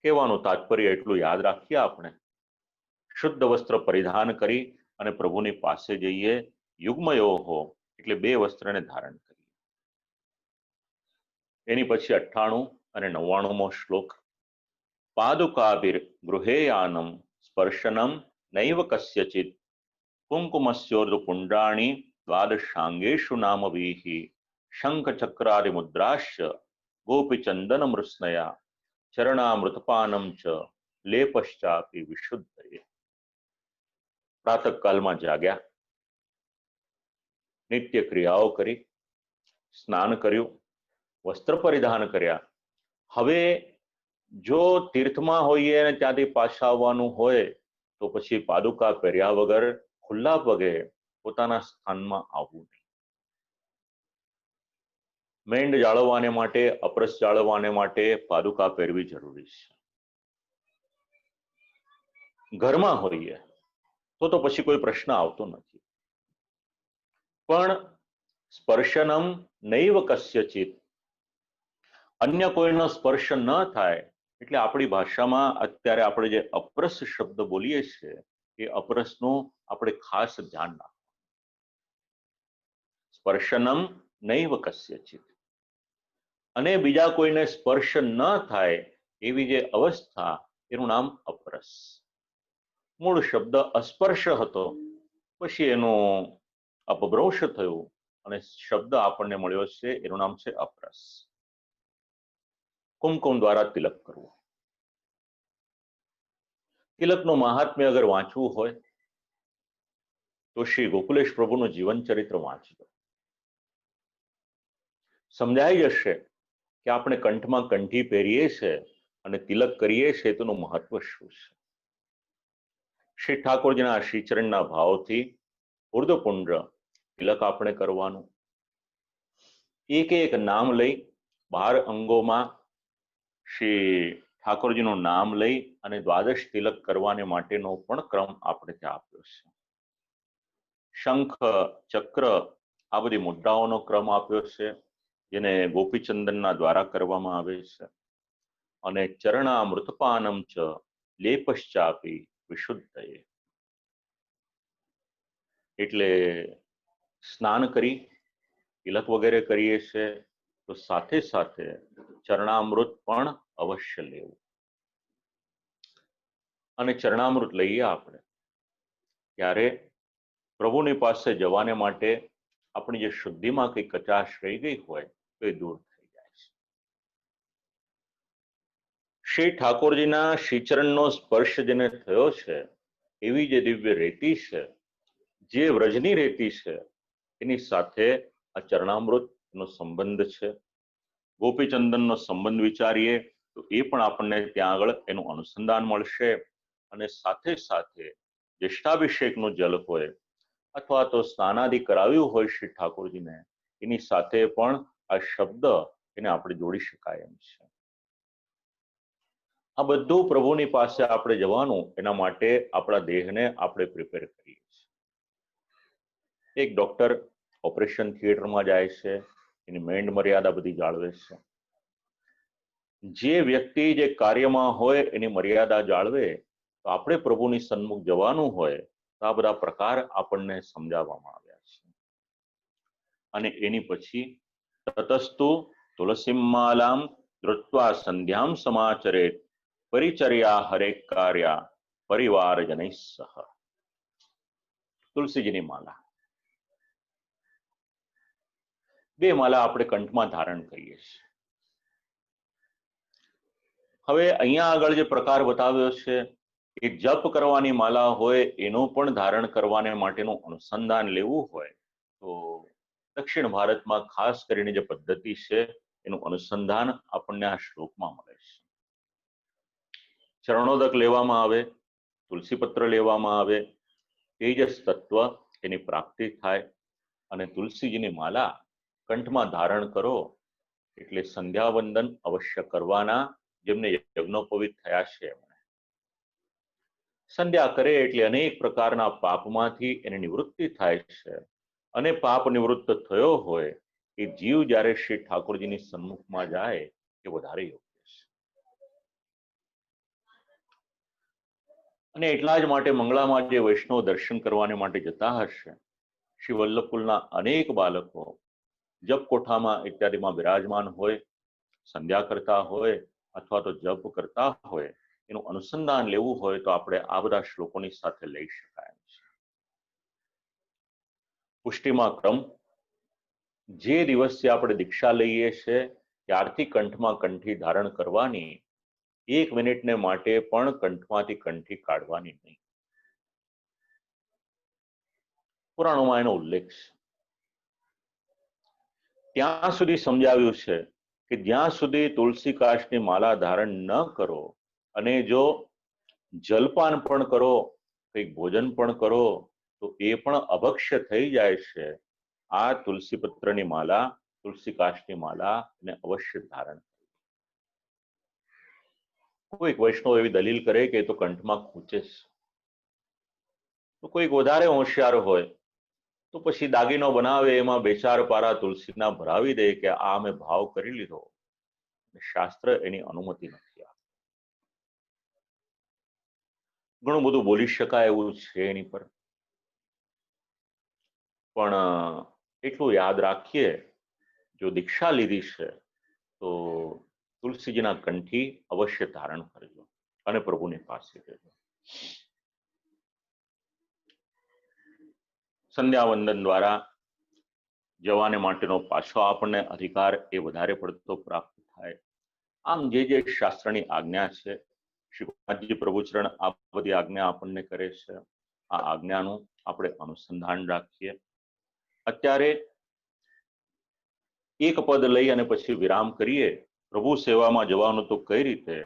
કહેવાનું તાત્પર્ય એટલું યાદ રાખીએ આપણે, શુદ્ધ વસ્ત્ર પરિધાન કરી અને પ્રભુની પાસે જઈએ, યુગ્મયોહો એટલે 2 વસ્ત્રને ધારણ કરીએ. એની પછી 98 અને 99મો શ્લોક. પાદુકાભિર ગૃહેયાનમ સ્પર્શનમ નૈવ કસ્યચિત કુંકુમસ્યોર્ધ પુંડ્રાણી દ્વાદશાંગેષુ નામભીઃ શંખ ચક્રાદિ મુદ્રાશ્ચ ગોપીચંદન મૃત્સ્નયા ચરણામૃતપાનમ ચ લેપશ્ચાપી વિશુદ્ધયે. પ્રાતઃકાલમાં જાગ્યા, નિત્ય ક્રિયાઓ કરી, સ્નાન કર્યું, વસ્ત્ર પરિધાન કર્યા. હવે જો તીર્થમાં હોઈએ અને ત્યાંથી પાછા આવવાનું હોય તો પછી પાદુકા પહેર્યા વગર ખુલ્લા પગે પોતાના સ્થાનમાં આવવું નહીં. મેંડ જાળવવાને માટે, અપરસ જાળવવાને માટે પાદુકા પહેરવી જરૂરી છે. ઘરમાં હોઈએ તો પછી કોઈ પ્રશ્ન આવતો નથી. પણ સ્પર્શનમ નૈવ કસ્યચિત, અન્ય કોઈનો સ્પર્શ ન થાય એટલે આપણી ભાષામાં અત્યારે આપણે જે અપરસ શબ્દ બોલીએ છીએ એ અપરસનું આપણે ખાસ ધ્યાન રાખવું. સ્પર્શનમ નૈવ કસ્યચિત, અને બીજા કોઈને સ્પર્શ ન થાય એવી જે અવસ્થા, એનું નામ અપરસ. મૂળ શબ્દ અસ્પર્શ હતો, પછી એનું અપભ્રંશ થયું અને શબ્દ આપણને મળ્યો છે, એનું નામ છે અપરસ. કુમકુમ દ્વારા તિલક કરવું. તિલકનું મહાત્મ્ય અગર વાંચવું હોય તો શ્રી ગોકુલેશ પ્રભુનું જીવન ચરિત્ર વાંચજો. સમજાઈ જશે કે આપણે કંઠમાં કંઠી પહેરીએ છીએ અને તિલક કરીએ છીએ તેનું મહત્વ શું છે. શ્રી ઠાકોરજીના શ્રીચરણના ભાવથી ઉર્ધ્વપુંડ્ર તિલક આપણે કરવાનું. એક એક નામ લઈ 12 અંગોમાં શ્રી ઠાકોરજીનું નામ લઈ અને દ્વાદશ તિલક કરવાને માટેનો પણ ક્રમ આપણે ત્યાં આપ્યો છે. શંખ, ચક્ર, આ બધી મુદ્રાઓનો ક્રમ આપ્યો છે, જેને ગોપીચંદનના દ્વારા કરવામાં આવે છે. અને ચરણામૃતપાનમ ચ લેપશ્ચાપી વિશુદ્ધયે, એટલે સ્નાન કરી તિલક વગેરે કરીએ છીએ તો સાથે સાથે ચરણામૃત પણ અવશ્ય લેવું. અને ચરણામૃત લઈએ આપણે ત્યારે પ્રભુની પાસે જવાને માટે આપણી જે શુદ્ધિમાં કંઈ કચાશ રહી ગઈ હોય તો એ દૂર થઈ જાય છે. શ્રી ઠાકોરજીના શ્રીચરણનો સ્પર્શ જેને થયો છે એવી જે દિવ્ય રેતી છે, જે વ્રજની રેતી છે, એની સાથે આ ચરણામૃતનો સંબંધ છે. ગોપીચંદનનો સંબંધ વિચારીએ તો એ પણ આપણને ત્યાં આગળ એનું અનુસંધાન મળશે અને સાથે સાથે જ્યેષ્ઠાભિષેકનું જલ હોય અથવા તો સ્નાનાદિ કરાવ્યું હોય શ્રી ઠાકોરજીને, એની સાથે પણ આ શબ્દ એને આપણે જોડી શકાય એમ છે. આ બધું પ્રભુની પાસે આપણે જવાનું, એના માટે આપણા દેહને આપણે પ્રિપેર કરીએ છીએ. એક ડોક્ટર ઓપરેશન થિયેટરમાં જાય છે, એની મેન્ડ મર્યાદા બધી જાળવે છે. જે વ્યક્તિ જે કાર્યમાં હોય એની મર્યાદા જાળવે, તો આપણે પ્રભુની સન્મુખ જવાનું હોય તો આ બધા પ્રકાર આપણને સમજાવવામાં આવ્યા છે. અને એની પછી તતસ્તુ તુલસીમાલામ ધૃત્વા સંધ્યામ સમાચરેત પરિચર્યા હરેક કાર્યા પરિવારજનૈ સહ. તુલસીજીની માલા, બે માલા આપણે કંઠમાં ધારણ કરીએ છીએ. હવે અહીંયા આગળ જે પ્રકાર બતાવ્યો છે એ જપ કરવાની માલા હોય એનું પણ ધારણ કરવાને માટેનું અનુસંધાન લેવું હોય તો દક્ષિણ ભારતમાં ખાસ કરીને જે પદ્ધતિ છે એનું અનુસંધાન આપણને આ શ્લોકમાં મળે છે. ચરણોદક લેવામાં આવે, તુલસીપત્ર લેવામાં આવે, તેજસ તત્વ એની પ્રાપ્તિ થાય અને તુલસીજીની માલા કંઠમાં ધારણ કરો એટલે સંધ્યાવંદન અવશ્ય કરવાના, જેમને યજ્ઞોપવિત થયા છે એમણે. સંધ્યા કરે એટલે અનેક પ્રકારના પાપમાંથી એની નિવૃત્તિ થાય છે અને પાપ નિવૃત્ત થયો હોય એ જીવ જ્યારે શ્રી ઠાકોરજીની સન્મુખમાં જાય એ વધારે યોગ્ય છે. અને એટલા જ માટે મંગળામાં જે વૈષ્ણવ દર્શન કરવાને માટે જતા હશે, શ્રી વલ્લભકુલના અનેક બાળકો જપ કોઠામાં ઇત્યાદિમાં બિરાજમાન હોય, સંધ્યા કરતા હોય અથવા તો જપ કરતા હોય, એનું અનુસંધાન લેવું હોય તો આપણે આ બધા શ્લોકોની સાથે લઈ શકાય છે. પુષ્ટિમાં ક્રમ, જે દિવસથી આપણે દીક્ષા લઈએ છીએ ત્યારથી કંઠમાં કંઠી ધારણ કરવાની, 1 મિનિટને માટે પણ કંઠમાંથી કંઠી કાઢવાની નહીં. પુરાણોમાં એનો ઉલ્લેખ છે. ત્યાં સુધી સમજાવ્યું છે કે જ્યાં સુધી તુલસી કાષ્ટની માલા ધારણ ન કરો અને જો જલપાન પણ કરો, કંઈક ભોજન પણ કરો તો એ પણ અભક્ષ્ય થઈ જાય છે. આ તુલસી પત્રની માલા, તુલસી કાષ્ટની માલા ને અવશ્ય ધારણ. કોઈક વૈષ્ણવ એવી દલીલ કરે કે તો કંઠમાં ખૂંચે છે, તો કોઈક વધારે હોશિયાર હોય તો પછી દાગીનો બનાવે, એમાં 2-4 પારા તુલસીના ભરાવી દે કે આ અમે ભાવ કરી લીધો. શાસ્ત્ર એની અનુમતિ નથી આપતું. ઘણું બધું બોલી શકાય એવું છે એની પર, પણ એટલું યાદ રાખીએ, જો દીક્ષા લીધી છે તો તુલસીજીના કંઠી અવશ્ય ધારણ કરજો અને પ્રભુની પાસે જજો. સંધ્યાવંદન દ્વારા જવાને માટેનો પાછો આપણને અધિકાર એ વધારે પડતો પ્રાપ્ત થાય. આમ જે શાસ્ત્રની આજ્ઞા છે, શ્રી પ્રભુચરણ આ બધી આજ્ઞા આપણને કરે છે, આ આજ્ઞાનું આપણે અનુસંધાન રાખીએ. અત્યારે એક પદ લઈ અને પછી વિરામ કરીએ. પ્રભુ સેવામાં જવાનું તો કઈ રીતે?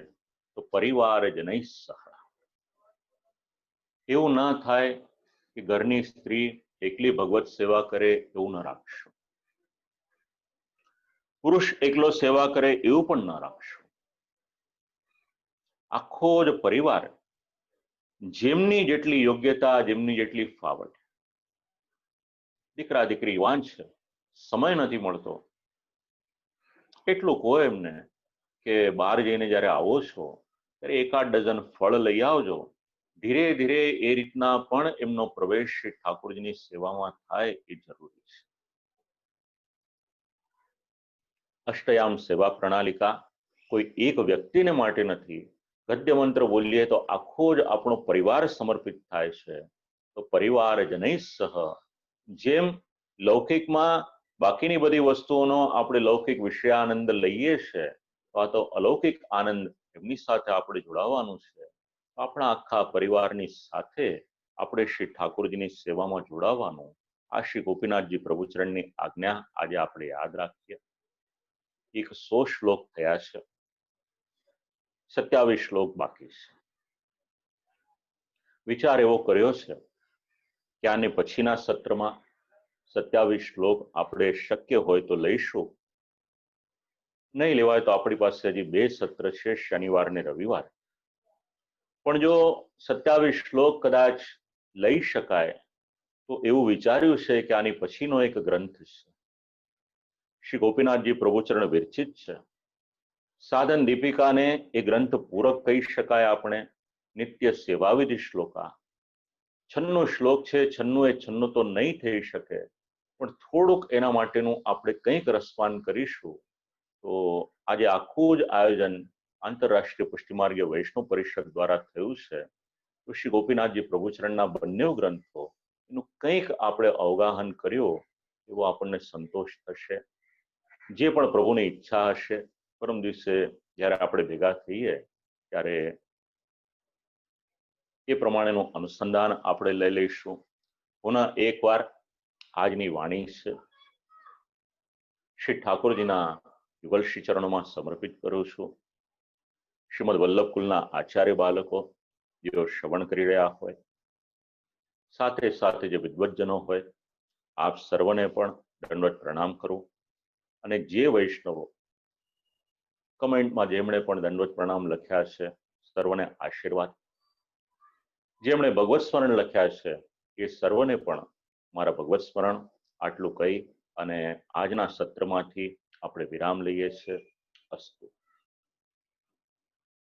તો પરિવારજનૈ સહ. એવું ના થાય કે ઘરની સ્ત્રી એકલી ભગવત સેવા કરે એવું ન રાખશો, પુરુષ એકલો સેવા કરે એવું પણ ન રાખશો. આખો જ પરિવાર જેમની જેટલી યોગ્યતા, જેમની જેટલી ફાવટ. દીકરા દીકરી યુવાન છે, સમય નથી મળતો, એટલું કહો એમને કે બહાર જઈને જ્યારે આવો છો ત્યારે 1-8 ડઝન ફળ લઈ આવજો. ધીરે ધીરે એ રીતના પણ એમનો પ્રવેશ શ્રી ઠાકોરજીની સેવામાં થાય એ જરૂરી છે. અષ્ટયામ સેવા પ્રણાલિકા કોઈ એક વ્યક્તિને માટે નથી. ગદ્ય મંત્ર બોલીએ તો આખો જ આપણો પરિવાર સમર્પિત થાય છે. તો પરિવારજનૈ સહ, જેમ લૌકિકમાં બાકીની બધી વસ્તુઓનો આપણે લૌકિક વિષયાનંદ લઈએ છીએ, તો અલૌકિક આનંદ એમની સાથે આપણે જોડાવાનું છે. આપણા આખા પરિવારની સાથે આપણે શ્રી ઠાકોરજીની સેવામાં જોડાવાનું. આ શ્રી ગોપીનાથજી પ્રભુચરણની આજ્ઞા આજે આપણે યાદ રાખીએ. 100 શ્લોક થયા છે. 27 શ્લોક બાકી છે. વિચાર એવો કર્યો છે કે આને પછીના સત્રમાં 27 શ્લોક આપણે શક્ય હોય તો લઈશું, નહીં લેવાય તો આપણી પાસે હજી 2 સત્ર છે, શનિવાર ને રવિવાર. પણ જો 27 શ્લોક કદાચ લઈ શકાય તો એવું વિચાર્યું છે કે આની પછીનો એક ગ્રંથ છે, શ્રી ગોપીનાથજી પ્રભુચરણ વિરચિત છે. સાધન દીપિકાને એ ગ્રંથ પૂરક કહી શકાય આપણે. નિત્ય સેવાવિધિ શ્લોકા 96 શ્લોક છે. 96 તો નહીં થઈ શકે, પણ થોડુંક એના માટેનું આપણે કંઈક રસપાન કરીશું. તો આજે આખું જ આયોજન આંતરરાષ્ટ્રીય પુષ્ટિમાર્ગીય વૈષ્ણવ પરિષદ દ્વારા થયું છે. તો શ્રી ગોપીનાથજી પ્રભુચરણના બંને ગ્રંથો એનું કંઈક આપણે અવગાહન કર્યો એવો આપણને સંતોષ થશે. જે પણ પ્રભુની ઈચ્છા હશે, પરમ દિવસે જ્યારે આપણે ભેગા થઈએ ત્યારે એ પ્રમાણેનું અનુસંધાન આપણે લઈ લઈશું. પુનઃ એકવાર આજની વાણી છે શ્રી ઠાકોરજીના યુગલશ્રી ચરણોમાં સમર્પિત કરું છું. શ્રીમદ વલ્લભકુલના આચાર્ય બાળકો જેઓ શ્રવણ કરી રહ્યા હોય, સાથે સાથે જે વિદ્વજ્જનો હોય, આપ સર્વને પણ દંડવત પ્રણામ કરું. અને જે વૈષ્ણવો કમેન્ટમાં જેમણે પણ દંડવત પ્રણામ લખ્યા છે, સર્વને આશીર્વાદ. જેમણે ભગવત સ્મરણ લખ્યા છે એ સર્વને પણ મારા ભગવત સ્મરણ. આટલું કહી અને આજના સત્રમાંથી આપણે વિરામ લઈએ છીએ. અસ્તુ.